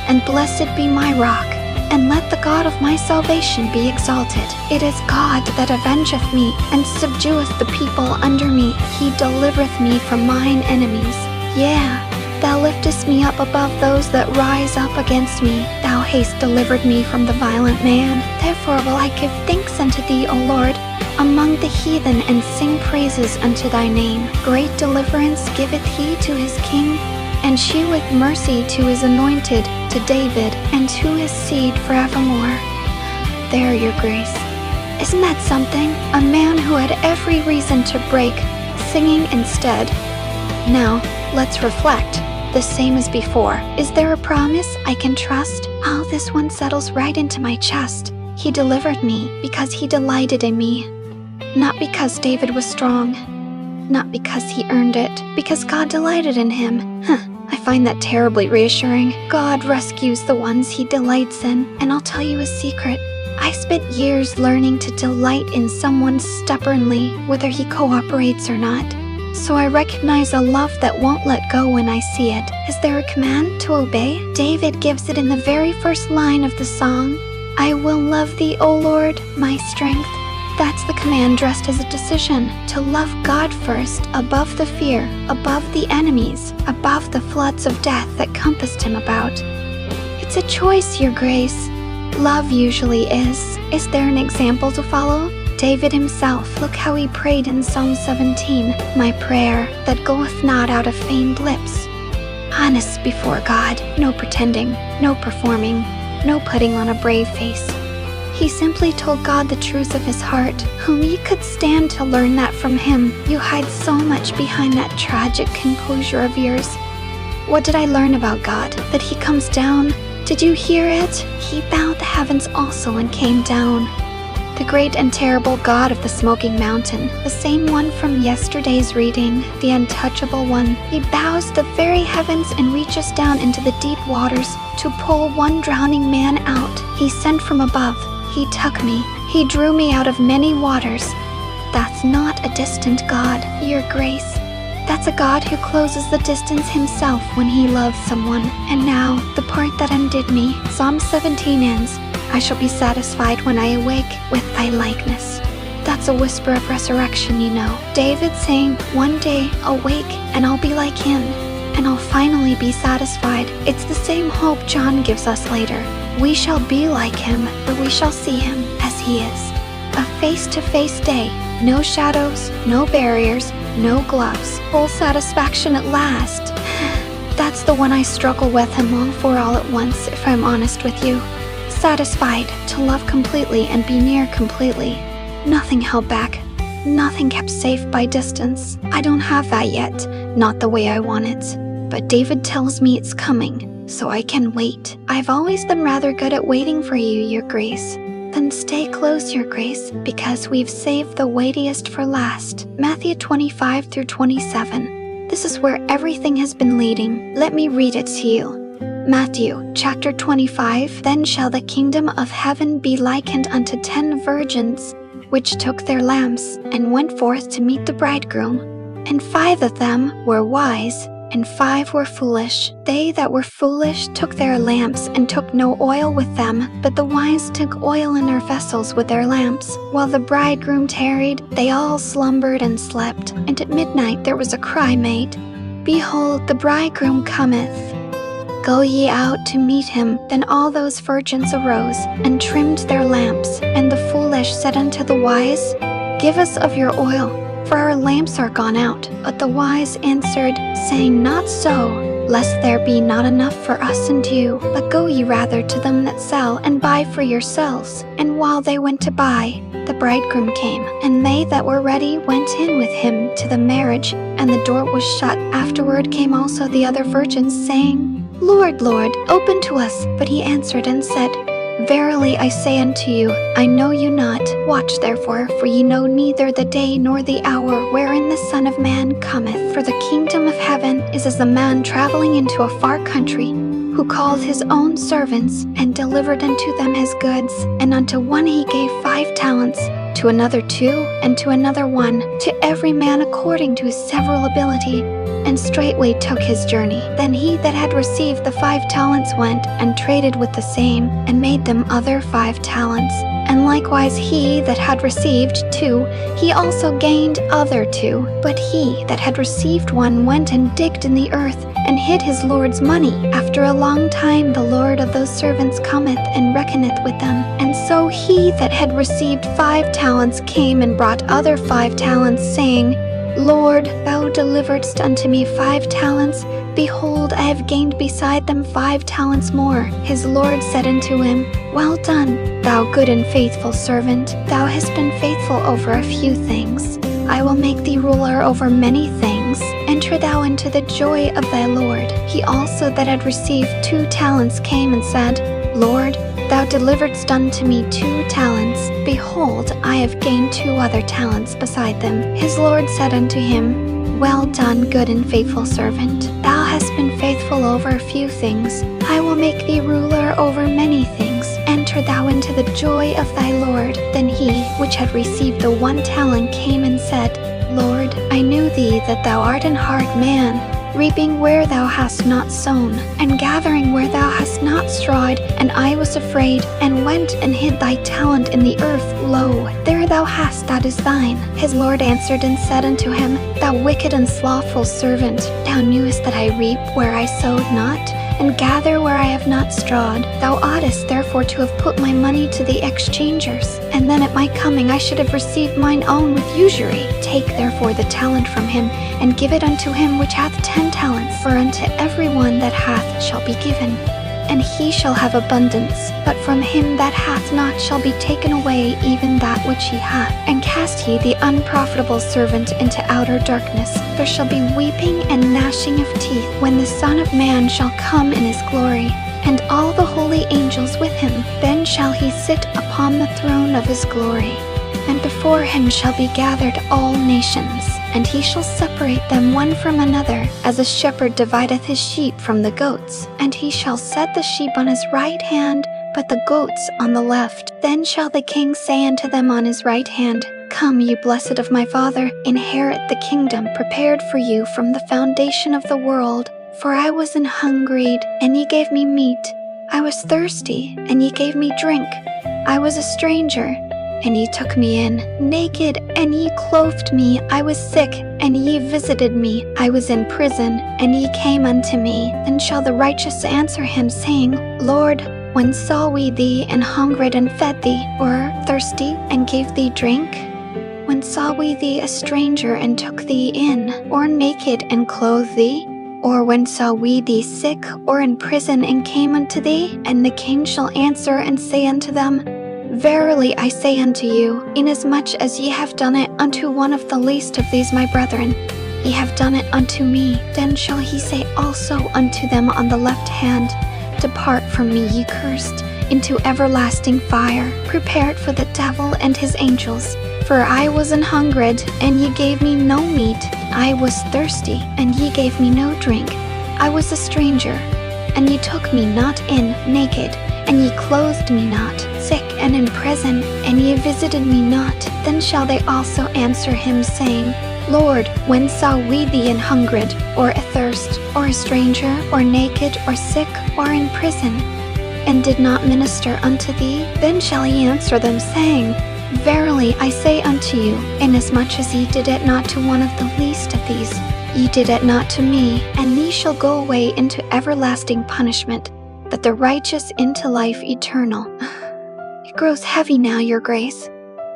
and blessed be my rock, and let the God of my salvation be exalted. It is God that avengeth me, and subdueth the people under me. He delivereth me from mine enemies. Yea, thou liftest me up above those that rise up against me. Thou hast delivered me from the violent man. Therefore will I give thanks unto thee, O Lord, among the heathen, and sing praises unto thy name. Great deliverance giveth he to his king, and sheweth mercy to his anointed, to David, and to his seed forevermore. There, your grace. Isn't that something? A man who had every reason to break, singing instead. Now, let's reflect. The same as before. Is there a promise I can trust? Oh, this one settles right into my chest. He delivered me because he delighted in me. Not because David was strong, not because he earned it, because God delighted in him. I find that terribly reassuring. God rescues the ones he delights in, and I'll tell you a secret. I spent years learning to delight in someone stubbornly, whether he cooperates or not. So I recognize a love that won't let go when I see it. Is there a command to obey? David gives it in the very first line of the song. I will love thee, O Lord, my strength. That's the command dressed as a decision, to love God first, above the fear, above the enemies, above the floods of death that compassed him about. It's a choice, your grace. Love usually is. Is there an example to follow? David himself, look how he prayed in Psalm 17, my prayer that goeth not out of feigned lips. Honest before God, no pretending, no performing, no putting on a brave face. He simply told God the truth of his heart. Whom ye could stand to learn that from him. You hide so much behind that tragic composure of yours. What did I learn about God? That he comes down. Did you hear it? He bowed the heavens also and came down. The great and terrible God of the smoking mountain, the same one from yesterday's reading, the untouchable one. He bows the very heavens and reaches down into the deep waters to pull one drowning man out. He sent from above. He took me. He drew me out of many waters. That's not a distant God, your grace. That's a God who closes the distance himself when he loves someone. And now, the part that undid me. Psalm 17 ends, I shall be satisfied when I awake with thy likeness. That's a whisper of resurrection, you know. David saying, one day I'll wake and I'll be like him, and I'll finally be satisfied. It's the same hope John gives us later. We shall be like him, for we shall see him as he is. a face-to-face day. No shadows, no barriers, no gloves. Full satisfaction at last. That's the one I struggle with and long for all at once, if I'm honest with you. Satisfied, to love completely and be near completely. Nothing held back. Nothing kept safe by distance. I don't have that yet, not the way I want it. But David tells me it's coming, so I can wait. I've always been rather good at waiting for you, Your Grace. Then stay close, Your Grace, because we've saved the weightiest for last. Matthew 25 through 27. This is where everything has been leading. Let me read it to you. Matthew chapter 25. Then shall the kingdom of heaven be likened unto 10 virgins, which took their lamps, and went forth to meet the bridegroom. And 5 of them were wise, and 5 were foolish. They that were foolish took their lamps, and took no oil with them, but the wise took oil in their vessels with their lamps. While the bridegroom tarried, they all slumbered and slept. And at midnight there was a cry made, Behold, the bridegroom cometh. Go ye out to meet him. Then all those virgins arose, and trimmed their lamps. And the foolish said unto the wise, Give us of your oil, for our lamps are gone out. But the wise answered, saying, Not so, lest there be not enough for us and you. But go ye rather to them that sell, and buy for yourselves. And while they went to buy, the bridegroom came, and they that were ready went in with him to the marriage, and the door was shut. Afterward came also the other virgins, saying, Lord, Lord, open to us. But he answered and said, Verily I say unto you, I know you not. Watch therefore, for ye know neither the day nor the hour wherein the Son of Man cometh. For the kingdom of heaven is as a man traveling into a far country, who called his own servants, and delivered unto them his goods. And unto one he gave 5 talents, to another 2, and to another 1, to every man according to his several ability. And straightway took his journey. Then he that had received the 5 talents went, and traded with the same, and made them other 5 talents. And likewise he that had received 2, he also gained other 2. But he that had received 1 went and digged in the earth, and hid his Lord's money. After a long time the Lord of those servants cometh, and reckoneth with them. And so he that had received 5 talents came and brought other 5 talents, saying, Lord, thou deliveredst unto me 5 talents. Behold, I have gained beside them 5 talents more. His Lord said unto him, Well done, thou good and faithful servant. Thou hast been faithful over a few things. I will make thee ruler over many things. Enter thou into the joy of thy Lord. He also that had received 2 talents came and said, Lord, thou deliveredst unto me 2 talents. Behold, I have gained 2 other talents beside them. His Lord said unto him, Well done, good and faithful servant. Thou hast been faithful over a few things. I will make thee ruler over many things. Enter thou into the joy of thy Lord. Then he, which had received the 1 talent, came and said, Lord, I knew thee that thou art an hard man, reaping where thou hast not sown, and gathering where thou hast not strawed. And I was afraid, and went and hid thy talent in the earth. Lo, there thou hast, that is thine. His Lord answered and said unto him, Thou wicked and slothful servant, thou knewest that I reap where I sowed not, and gather where I have not strawed. Thou oughtest therefore to have put my money to the exchangers, and then at my coming I should have received mine own with usury. Take therefore the talent from him, and give it unto him which hath 10 talents. For unto every one that hath shall be given, and he shall have abundance. But from him that hath not shall be taken away even that which he hath. And cast ye the unprofitable servant into outer darkness. There shall be weeping and gnashing of teeth, when the Son of Man shall come in his glory, and all the holy angels with him. Then shall he sit upon the throne of his glory, and before him shall be gathered all nations. And he shall separate them one from another, as a shepherd divideth his sheep from the goats. And he shall set the sheep on his right hand, but the goats on the left. Then shall the king say unto them on his right hand, Come, ye blessed of my Father, inherit the kingdom prepared for you from the foundation of the world. For I was an hungried, and ye gave me meat. I was thirsty, and ye gave me drink. I was a stranger, and ye took me in. Naked, and ye clothed me. I was sick, and ye visited me. I was in prison, and ye came unto me. Then shall the righteous answer him, saying, Lord, When saw we thee and hungered and fed thee, or thirsty and gave thee drink? When saw we thee a stranger and took thee in, or naked and clothed thee? Or when saw we thee sick or in prison and came unto thee? And the king shall answer and say unto them, Verily I say unto you, inasmuch as ye have done it unto one of the least of these my brethren, ye have done it unto me. Then shall he say also unto them on the left hand, Depart from me, ye cursed, into everlasting fire, prepared for the devil and his angels. For I was an hungered, and ye gave me no meat. I was thirsty, and ye gave me no drink. I was a stranger, and ye took me not in, naked, and ye clothed me not, sick and in prison, and ye visited me not. Then shall they also answer him, saying, Lord, when saw we thee an hungered, or athirst, or a stranger, or naked, or sick, or in prison, and did not minister unto thee? Then shall he answer them, saying, Verily I say unto you, inasmuch as ye did it not to one of the least of these, ye did it not to me. And these shall go away into everlasting punishment, but the righteous into life eternal. It grows heavy now, your grace.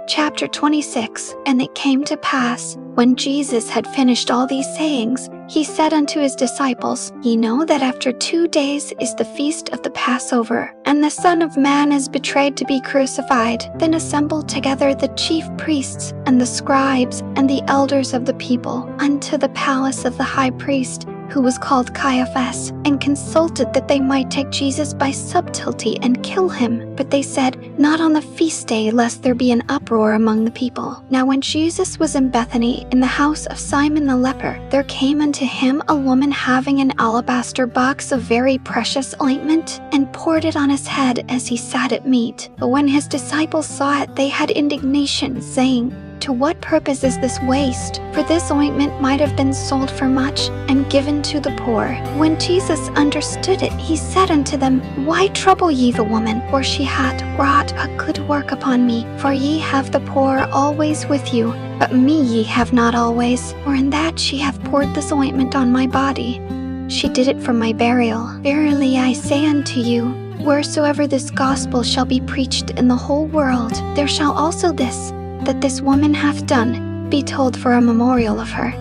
Chapter 26. And it came to pass, when Jesus had finished all these sayings, he said unto his disciples, Ye know that after 2 days is the feast of the Passover, and the Son of Man is betrayed to be crucified. Then assembled together the chief priests, and the scribes, and the elders of the people, unto the palace of the high priest, who was called Caiaphas, and consulted that they might take Jesus by subtlety and kill him. But they said, Not on the feast day, lest there be an uproar among the people. Now when Jesus was in Bethany, in the house of Simon the leper, there came unto him a woman having an alabaster box of very precious ointment, and poured it on his head as he sat at meat. But when his disciples saw it, they had indignation, saying, To what purpose is this waste? For this ointment might have been sold for much, and given to the poor. When Jesus understood it, he said unto them, Why trouble ye the woman? For she hath wrought a good work upon me. For ye have the poor always with you, but me ye have not always. For in that she hath poured this ointment on my body, she did it for my burial. Verily I say unto you, wheresoever this gospel shall be preached in the whole world, there shall also this, that this woman hath done, be told for a memorial of her.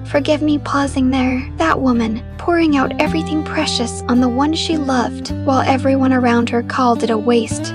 Forgive me pausing there. That woman, pouring out everything precious on the one she loved, while everyone around her called it a waste.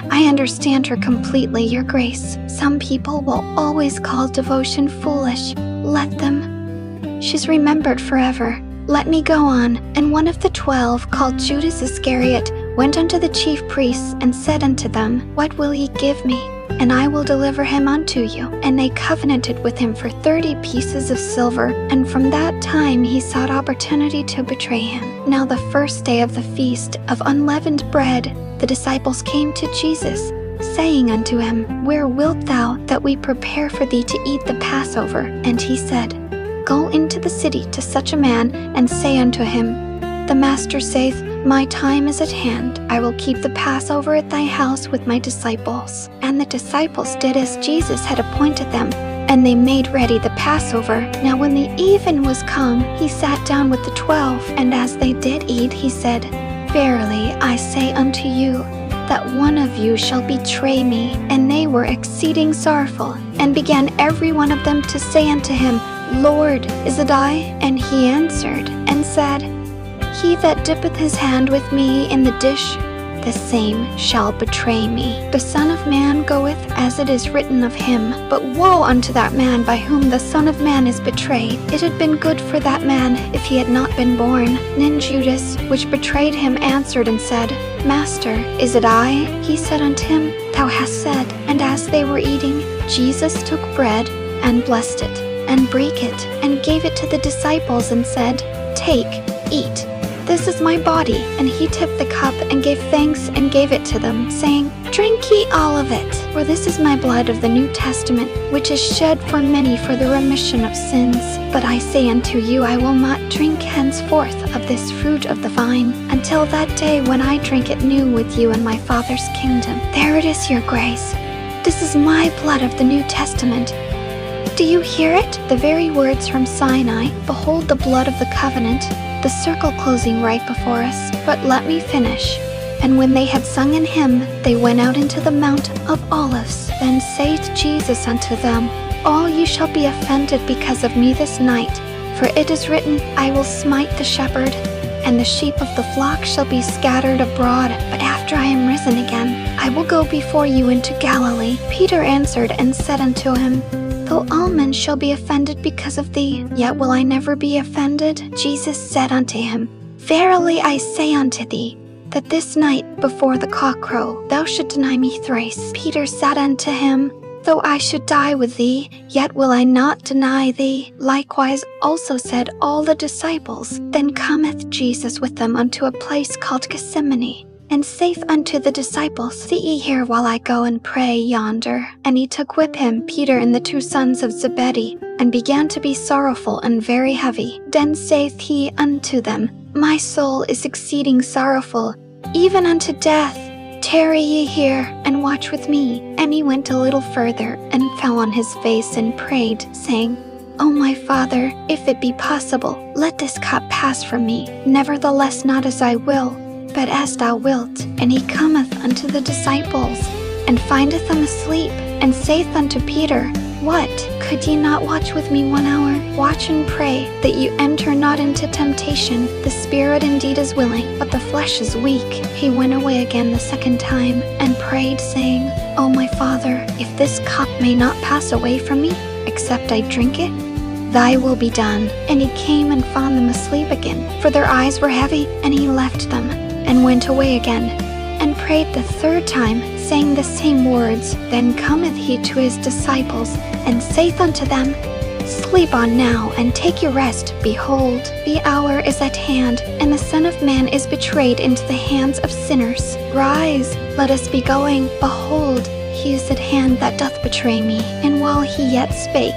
I understand her completely, your grace. Some people will always call devotion foolish. Let them. She's remembered forever. Let me go on. And one of the 12, called Judas Iscariot, went unto the chief priests, and said unto them, What will ye give me? And I will deliver him unto you. And they covenanted with him for 30 pieces of silver, and from that time he sought opportunity to betray him. Now the first day of the feast of unleavened bread, the disciples came to Jesus, saying unto him, Where wilt thou that we prepare for thee to eat the Passover? And he said, Go into the city to such a man, and say unto him, The Master saith, My time is at hand. I will keep the Passover at thy house with my disciples. And the disciples did as Jesus had appointed them, and they made ready the Passover. Now when the even was come, he sat down with the 12, and as they did eat, he said, Verily I say unto you, that one of you shall betray me. And they were exceeding sorrowful, and began every one of them to say unto him, Lord, is it I? And he answered and said, He that dippeth his hand with me in the dish, the same shall betray me. The Son of Man goeth as it is written of him. But woe unto that man by whom the Son of Man is betrayed. It had been good for that man if he had not been born. Then Judas, which betrayed him, answered and said, Master, is it I? He said unto him, Thou hast said. And as they were eating, Jesus took bread, and blessed it, and brake it, and gave it to the disciples, and said, Take, eat. This is my body. And he took the cup, and gave thanks, and gave it to them, saying, Drink ye all of it, for this is my blood of the New Testament, which is shed for many for the remission of sins. But I say unto you, I will not drink henceforth of this fruit of the vine, until that day when I drink it new with you in my Father's kingdom. There it is, your grace. This is my blood of the New Testament. Do you hear it? The very words from Sinai, Behold the blood of the covenant, the circle closing right before us. But let me finish. And when they had sung an hymn, they went out into the Mount of Olives. Then saith Jesus unto them, All ye shall be offended because of me this night. For it is written, I will smite the shepherd, and the sheep of the flock shall be scattered abroad. But after I am risen again, I will go before you into Galilee. Peter answered and said unto him, Though all men shall be offended because of thee, yet will I never be offended. Jesus said unto him, Verily I say unto thee, that this night before the cock crow, thou shalt deny me thrice. Peter said unto him, Though I should die with thee, yet will I not deny thee. Likewise also said all the disciples. Then cometh Jesus with them unto a place called Gethsemane, and saith unto the disciples, Sit ye here while I go and pray yonder. And he took with him Peter and the 2 sons of Zebedee, and began to be sorrowful and very heavy. Then saith he unto them, My soul is exceeding sorrowful, even unto death. Tarry ye here, and watch with me. And he went a little further, and fell on his face, and prayed, saying, O my Father, if it be possible, let this cup pass from me. Nevertheless, not as I will, but as thou wilt. And he cometh unto the disciples, and findeth them asleep, and saith unto Peter, What? Could ye not watch with me 1 hour? Watch and pray, that you enter not into temptation. The spirit indeed is willing, but the flesh is weak. He went away again the 2nd time, and prayed, saying, O my Father, if this cup may not pass away from me, except I drink it, thy will be done. And he came and found them asleep again, for their eyes were heavy. And he left them, and went away again, and prayed the 3rd time, saying the same words. Then cometh he to his disciples, and saith unto them, Sleep on now, and take your rest. Behold, the hour is at hand, and the Son of Man is betrayed into the hands of sinners. Rise, let us be going. Behold, he is at hand that doth betray me. And while he yet spake,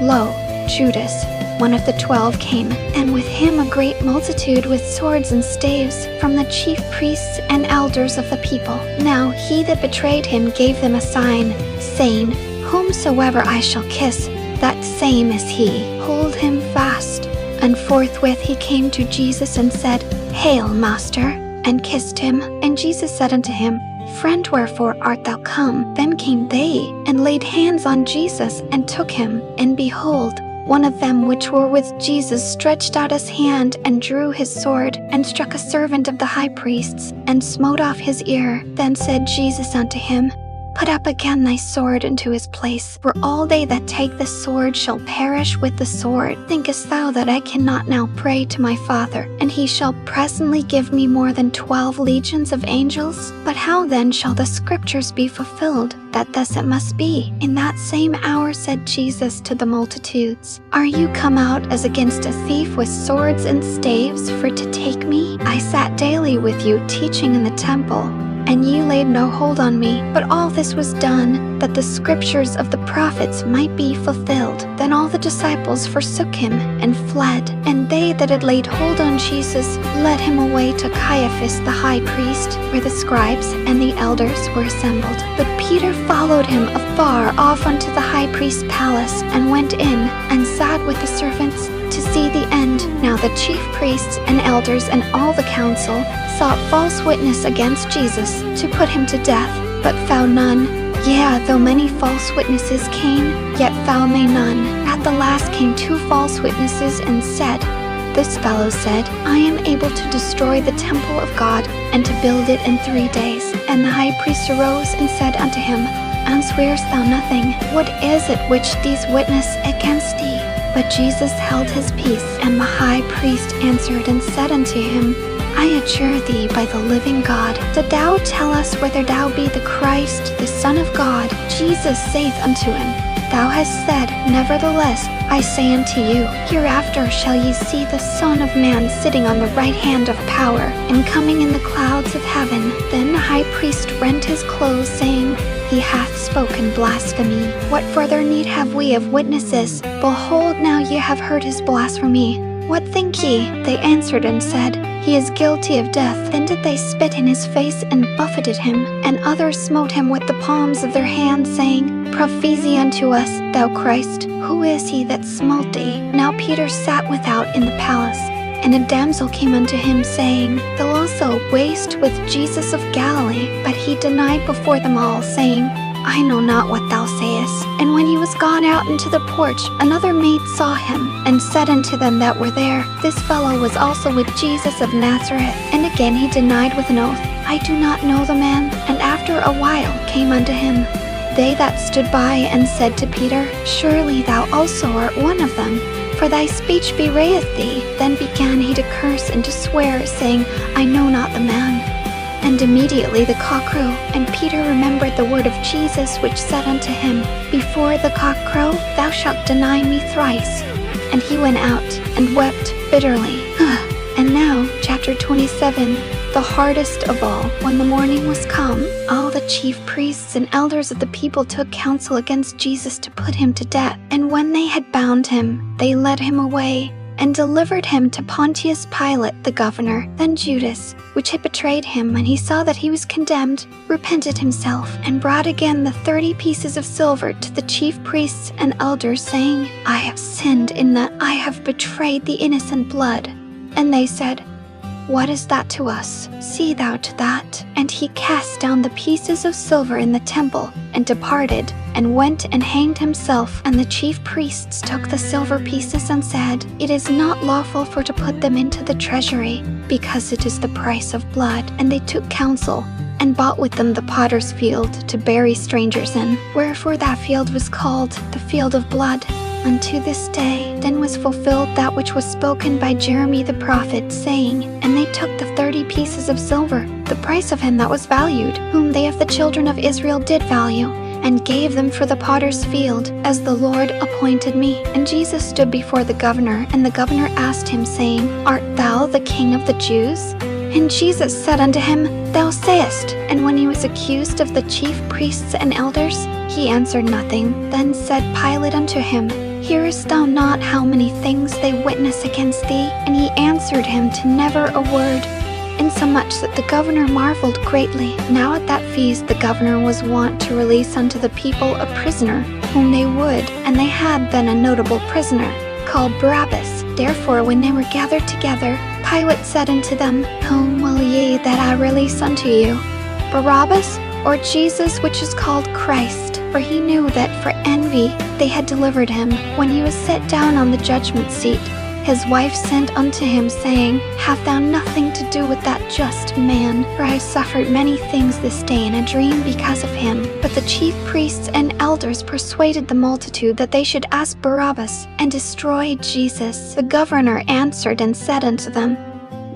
lo, Judas, one of the 12, came, and with him a great multitude with swords and staves, from the chief priests and elders of the people. Now he that betrayed him gave them a sign, saying, Whomsoever I shall kiss, that same is he. Hold him fast. And forthwith he came to Jesus and said, Hail, Master, and kissed him. And Jesus said unto him, Friend, wherefore art thou come? Then came they, and laid hands on Jesus, and took him. And behold, one of them which were with Jesus stretched out his hand, and drew his sword, and struck a servant of the high priest's, and smote off his ear. Then said Jesus unto him, Put up again thy sword into his place, for all they that take the sword shall perish with the sword. Thinkest thou that I cannot now pray to my Father, and he shall presently give me more than 12 legions of angels? But how then shall the scriptures be fulfilled, that thus it must be? In that same hour said Jesus to the multitudes, Are you come out as against a thief with swords and staves for to take me? I sat daily with you teaching in the temple, and ye laid no hold on me. But all this was done, that the scriptures of the prophets might be fulfilled. Then all the disciples forsook him, and fled. And they that had laid hold on Jesus led him away to Caiaphas the high priest, where the scribes and the elders were assembled. But Peter followed him afar off unto the high priest's palace, and went in, and sat with the servants to see the end. Now the chief priests and elders and all the council sought false witness against Jesus, to put him to death, but found none. Yea, though many false witnesses came, yet found they none. At the last came 2 false witnesses, and said, This fellow said, I am able to destroy the temple of God, and to build it in 3 days. And the high priest arose and said unto him, Answerest thou nothing? What is it which these witness against thee? But Jesus held his peace. And the high priest answered and said unto him, I adjure thee by the living God, that thou tell us whether thou be the Christ, the Son of God. Jesus saith unto him, Thou hast said, Nevertheless, I say unto you, hereafter shall ye see the Son of Man sitting on the right hand of power, and coming in the clouds of heaven. Then the high priest rent his clothes, saying, He hath spoken blasphemy. What further need have we of witnesses? Behold, now ye have heard his blasphemy. What think ye? They answered and said, He is guilty of death. Then did they spit in his face and buffeted him. And others smote him with the palms of their hands, saying, Prophesy unto us, thou Christ, who is he that smote thee? Now Peter sat without in the palace. And a damsel came unto him, saying, Thou also wast with Jesus of Galilee. But he denied before them all, saying, I know not what thou sayest. And when he was gone out into the porch, another maid saw him, and said unto them that were there, This fellow was also with Jesus of Nazareth. And again he denied with an oath, I do not know the man. And after a while came unto him they that stood by, and said to Peter, Surely thou also art one of them, for thy speech bewrayeth thee. Then began he to curse and to swear, saying, I know not the man. And immediately the cock crew, and Peter remembered the word of Jesus, which said unto him, Before the cock crow, thou shalt deny me thrice. And he went out and wept bitterly. And now, chapter 27, the hardest of all. When the morning was come, all the chief priests and elders of the people took counsel against Jesus to put him to death. And when they had bound him, they led him away, and delivered him to Pontius Pilate the governor. Then Judas, which had betrayed him, when he saw that he was condemned, repented himself, and brought again the 30 pieces of silver to the chief priests and elders, saying, I have sinned in that I have betrayed the innocent blood. And they said, What is that to us? See thou to that. And he cast down the pieces of silver in the temple, and departed, and went and hanged himself. And the chief priests took the silver pieces, and said, It is not lawful for to put them into the treasury, because it is the price of blood. And they took counsel, and bought with them the potter's field, to bury strangers in. Wherefore that field was called the field of blood. Unto this day, then was fulfilled that which was spoken by Jeremy the prophet, saying, And they took the 30 pieces of silver, the price of him that was valued, whom they of the children of Israel did value, and gave them for the potter's field, as the Lord appointed me. And Jesus stood before the governor, and the governor asked him, saying, Art thou the king of the Jews? And Jesus said unto him, Thou sayest. And when he was accused of the chief priests and elders, he answered nothing. Then said Pilate unto him, Hearest thou not how many things they witness against thee? And he answered him to never a word, insomuch that the governor marveled greatly. Now at that feast the governor was wont to release unto the people a prisoner, whom they would, and they had then a notable prisoner, called Barabbas. Therefore when they were gathered together, Pilate said unto them, Whom will ye that I release unto you, Barabbas, or Jesus, which is called Christ? For he knew that for envy they had delivered him. When he was set down on the judgment seat, his wife sent unto him, saying, Have thou nothing to do with that just man? For I suffered many things this day in a dream because of him. But the chief priests and elders persuaded the multitude that they should ask Barabbas, and destroy Jesus. The governor answered and said unto them,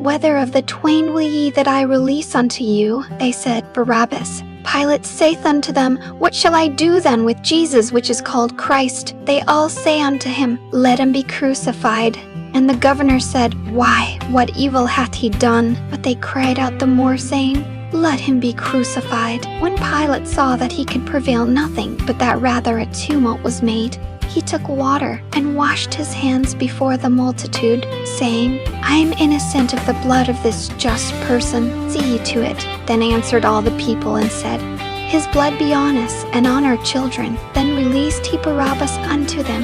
Whether of the twain will ye that I release unto you? They said, Barabbas. Pilate saith unto them, What shall I do then with Jesus, which is called Christ? They all say unto him, Let him be crucified. And the governor said, Why, what evil hath he done? But they cried out the more, saying, Let him be crucified. When Pilate saw that he could prevail nothing, but that rather a tumult was made, he took water and washed his hands before the multitude, saying, I am innocent of the blood of this just person. See ye to it. Then answered all the people and said, His blood be on us and on our children. Then released he Barabbas unto them.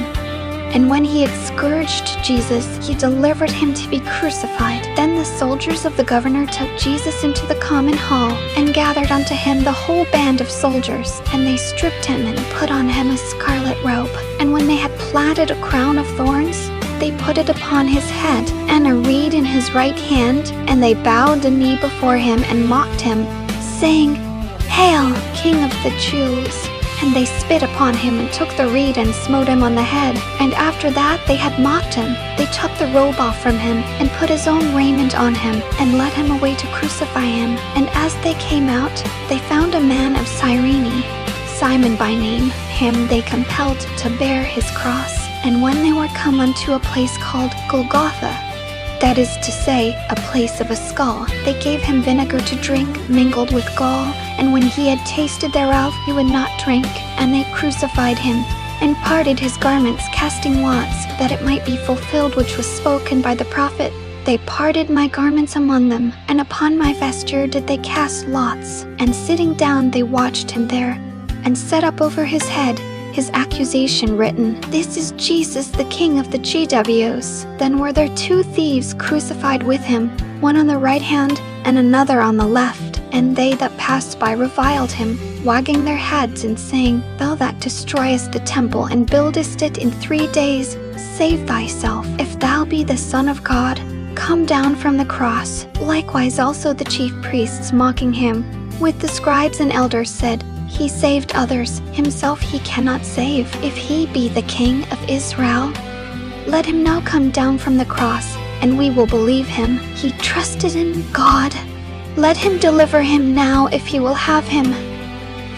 And when he had scourged Jesus, he delivered him to be crucified. Then the soldiers of the governor took Jesus into the common hall, and gathered unto him the whole band of soldiers. And they stripped him, and put on him a scarlet robe. And when they had platted a crown of thorns, they put it upon his head, and a reed in his right hand. And they bowed the knee before him, and mocked him, saying, Hail, King of the Jews! And they spit upon him, and took the reed, and smote him on the head. And after that they had mocked him, they took the robe off from him, and put his own raiment on him, and led him away to crucify him. And as they came out, they found a man of Cyrene, Simon by name. Him they compelled to bear his cross. And when they were come unto a place called Golgotha, that is to say, a place of a skull, they gave him vinegar to drink, mingled with gall. And when he had tasted thereof, he would not drink. And they crucified him, and parted his garments, casting lots, that it might be fulfilled which was spoken by the prophet. They parted my garments among them, and upon my vesture did they cast lots. And sitting down they watched him there, and set up over his head his accusation written, "This is Jesus, the King of the GWs." Then were there 2 thieves crucified with him, one on the right hand and another on the left. And they that passed by reviled him, wagging their heads and saying, "Thou that destroyest the temple and buildest it in 3 days, save thyself. If thou be the Son of God, come down from the cross." Likewise also the chief priests, mocking him, with the scribes and elders, said, "He saved others, himself he cannot save. If he be the King of Israel, let him now come down from the cross, and we will believe him. He trusted in God. Let him deliver him now if he will have him.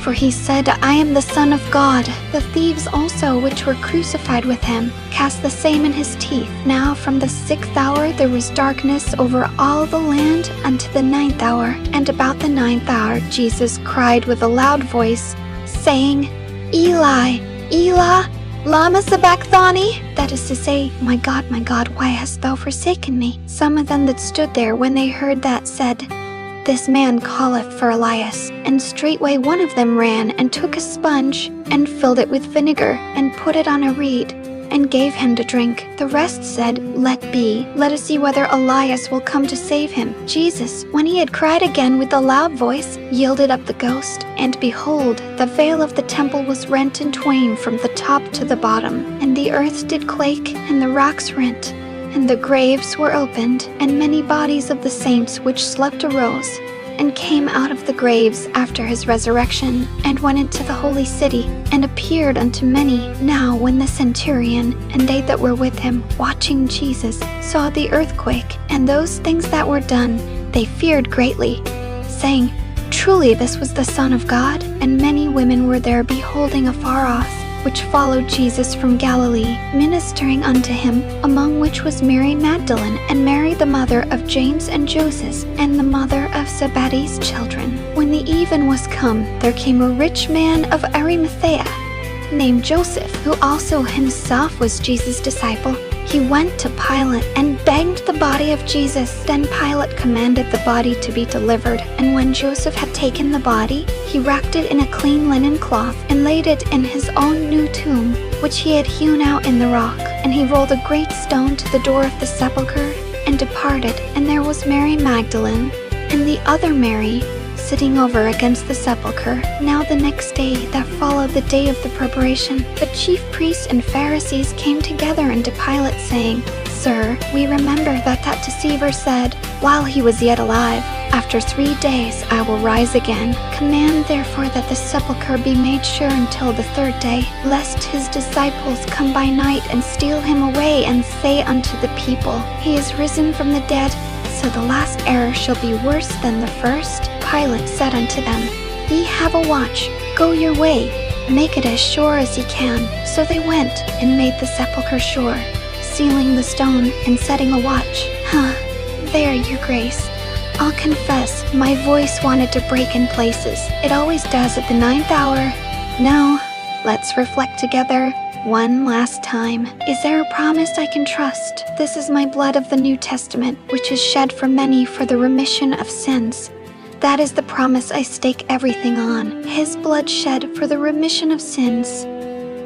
For he said, I am the Son of God." The thieves also, which were crucified with him, cast the same in his teeth. Now from the 6th hour there was darkness over all the land unto the 9th hour. And about the 9th hour Jesus cried with a loud voice, saying, "Eli, Eli, lama sabachthani?" That is to say, my God, why hast thou forsaken me?" Some of them that stood there, when they heard that, said, "This man calleth for Elias." And straightway one of them ran and took a sponge and filled it with vinegar and put it on a reed and gave him to drink. The rest said, "Let be. Let us see whether Elias will come to save him." Jesus, when he had cried again with a loud voice, yielded up the ghost. And behold, the veil of the temple was rent in twain from the top to the bottom. And the earth did quake, and the rocks rent, and the graves were opened, and many bodies of the saints which slept arose, and came out of the graves after his resurrection, and went into the holy city, and appeared unto many. Now when the centurion and they that were with him, watching Jesus, saw the earthquake, and those things that were done, they feared greatly, saying, Truly this was the Son of God. And many women were there beholding afar off, which followed Jesus from Galilee, ministering unto him, among which was Mary Magdalene, and Mary the mother of James and Joses, and the mother of Zebedee's children. When the even was come, there came a rich man of Arimathea, named Joseph, who also himself was Jesus' disciple. He went to Pilate and begged the body of Jesus. Then Pilate commanded the body to be delivered. And when Joseph had taken the body, he wrapped it in a clean linen cloth and laid it in his own new tomb, which he had hewn out in the rock. And he rolled a great stone to the door of the sepulchre and departed. And there was Mary Magdalene and the other Mary sitting over against the sepulchre. Now the next day that followed the day of the preparation, the chief priests and Pharisees came together unto Pilate, saying, Sir, we remember that deceiver said, while he was yet alive, After 3 days I will rise again. Command therefore that the sepulchre be made sure until the 3rd day, lest his disciples come by night and steal him away and say unto the people, He is risen from the dead, so the last error shall be worse than the first. Pilate said unto them, Ye have a watch, go your way, make it as sure as ye can. So they went and made the sepulchre sure, sealing the stone and setting a watch. There, your grace. I'll confess, my voice wanted to break in places. It always does at the 9th hour. Now, let's reflect together one last time. Is there a promise I can trust? This is my blood of the New Testament, which is shed for many for the remission of sins. That is the promise I stake everything on. His blood shed for the remission of sins.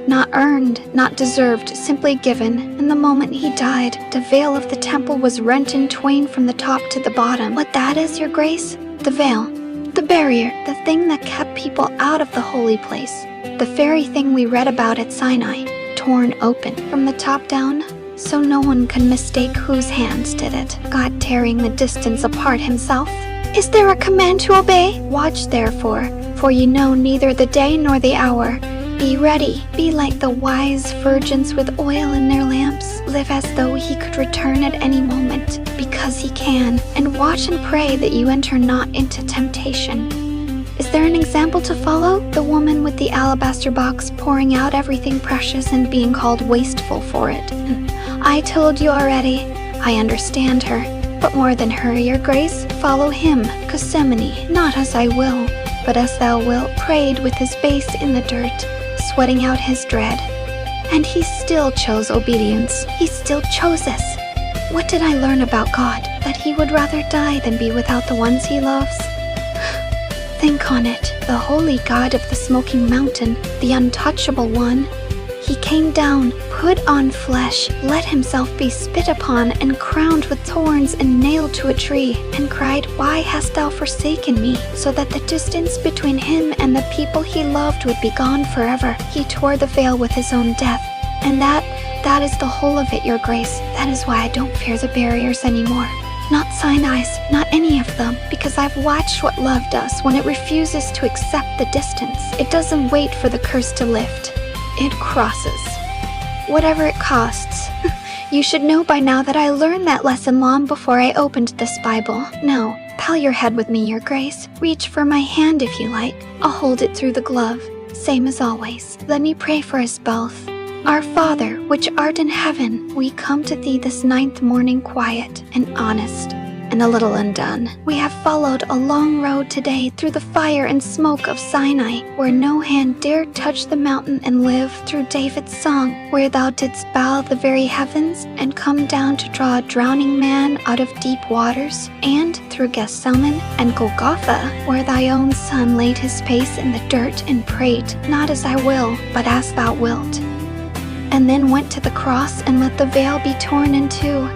Not earned, not deserved, simply given. And the moment he died, the veil of the temple was rent in twain from the top to the bottom. What that is, your grace? The veil. The barrier. The thing that kept people out of the holy place. The very thing we read about at Sinai. Torn open from the top down, so no one could mistake whose hands did it. God tearing the distance apart himself. Is there a command to obey? Watch therefore, for ye know neither the day nor the hour. Be ready, be like the wise virgins with oil in their lamps. Live as though he could return at any moment, because he can. And watch and pray that you enter not into temptation. Is there an example to follow? The woman with the alabaster box pouring out everything precious and being called wasteful for it. I told you already, I understand her. But more than her, your grace, follow him, Gethsemane, not as I will, but as thou wilt, prayed with his face in the dirt, sweating out his dread. And he still chose obedience. He still chose us. What did I learn about God? That he would rather die than be without the ones he loves? Think on it, the holy God of the smoking mountain, the untouchable one. He came down, put on flesh, let himself be spit upon and crowned with thorns and nailed to a tree, and cried, "Why hast thou forsaken me?" So that the distance between him and the people he loved would be gone forever. He tore the veil with his own death. And that is the whole of it, Your Grace. That is why I don't fear the barriers anymore. Not Sinai's, not any of them, because I've watched what love does when it refuses to accept the distance. It doesn't wait for the curse to lift. It crosses. Whatever it costs. You should know by now that I learned that lesson long before I opened this Bible. Now, bow your head with me, Your Grace. Reach for my hand if you like. I'll hold it through the glove, same as always. Let me pray for us both. Our Father, which art in heaven, we come to thee this 9th morning quiet and honest and a little undone. We have followed a long road today through the fire and smoke of Sinai, where no hand dared touch the mountain and live, through David's song, where thou didst bow the very heavens and come down to draw a drowning man out of deep waters, and through Gethsemane and Golgotha, where thy own Son laid his face in the dirt and prayed, "Not as I will, but as thou wilt." And then went to the cross and let the veil be torn in two.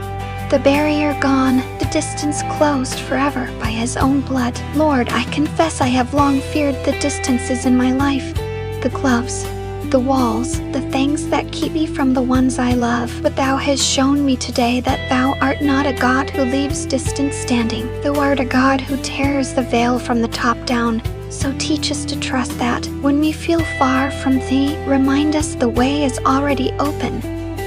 The barrier gone, the distance closed forever by his own blood. Lord, I confess I have long feared the distances in my life, the gloves, the walls, the things that keep me from the ones I love. But thou hast shown me today that thou art not a God who leaves distance standing. Thou art a God who tears the veil from the top down. So teach us to trust that, when we feel far from thee, remind us the way is already open,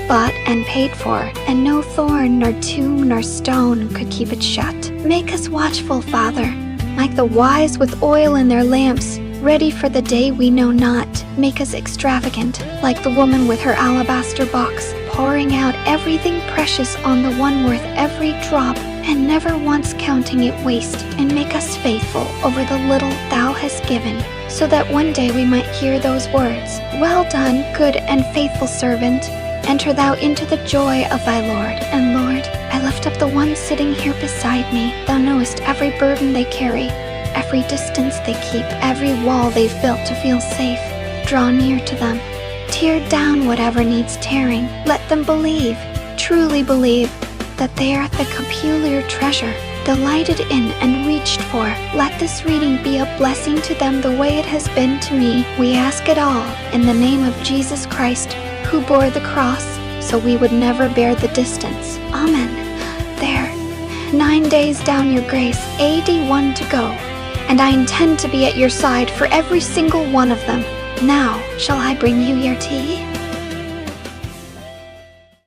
bought and paid for, and no thorn nor tomb nor stone could keep it shut. Make us watchful, Father, like the wise with oil in their lamps, ready for the day we know not. Make us extravagant, like the woman with her alabaster box, pouring out everything precious on the one worth every drop, and never once counting it waste. And make us faithful over the little thou hast given, so that one day we might hear those words, "Well done, good and faithful servant. Enter thou into the joy of thy Lord." And Lord, I lift up the ones sitting here beside me. Thou knowest every burden they carry, every distance they keep, every wall they've built to feel safe. Draw near to them. Tear down whatever needs tearing. Let them believe, truly believe, that they are the peculiar treasure, delighted in and reached for. Let this reading be a blessing to them the way it has been to me. We ask it all in the name of Jesus Christ, who bore the cross so we would never bear the distance. Amen. There, 9 days down, Your Grace, 81 to go, and I intend to be at your side for every single one of them. Now, shall I bring you your tea?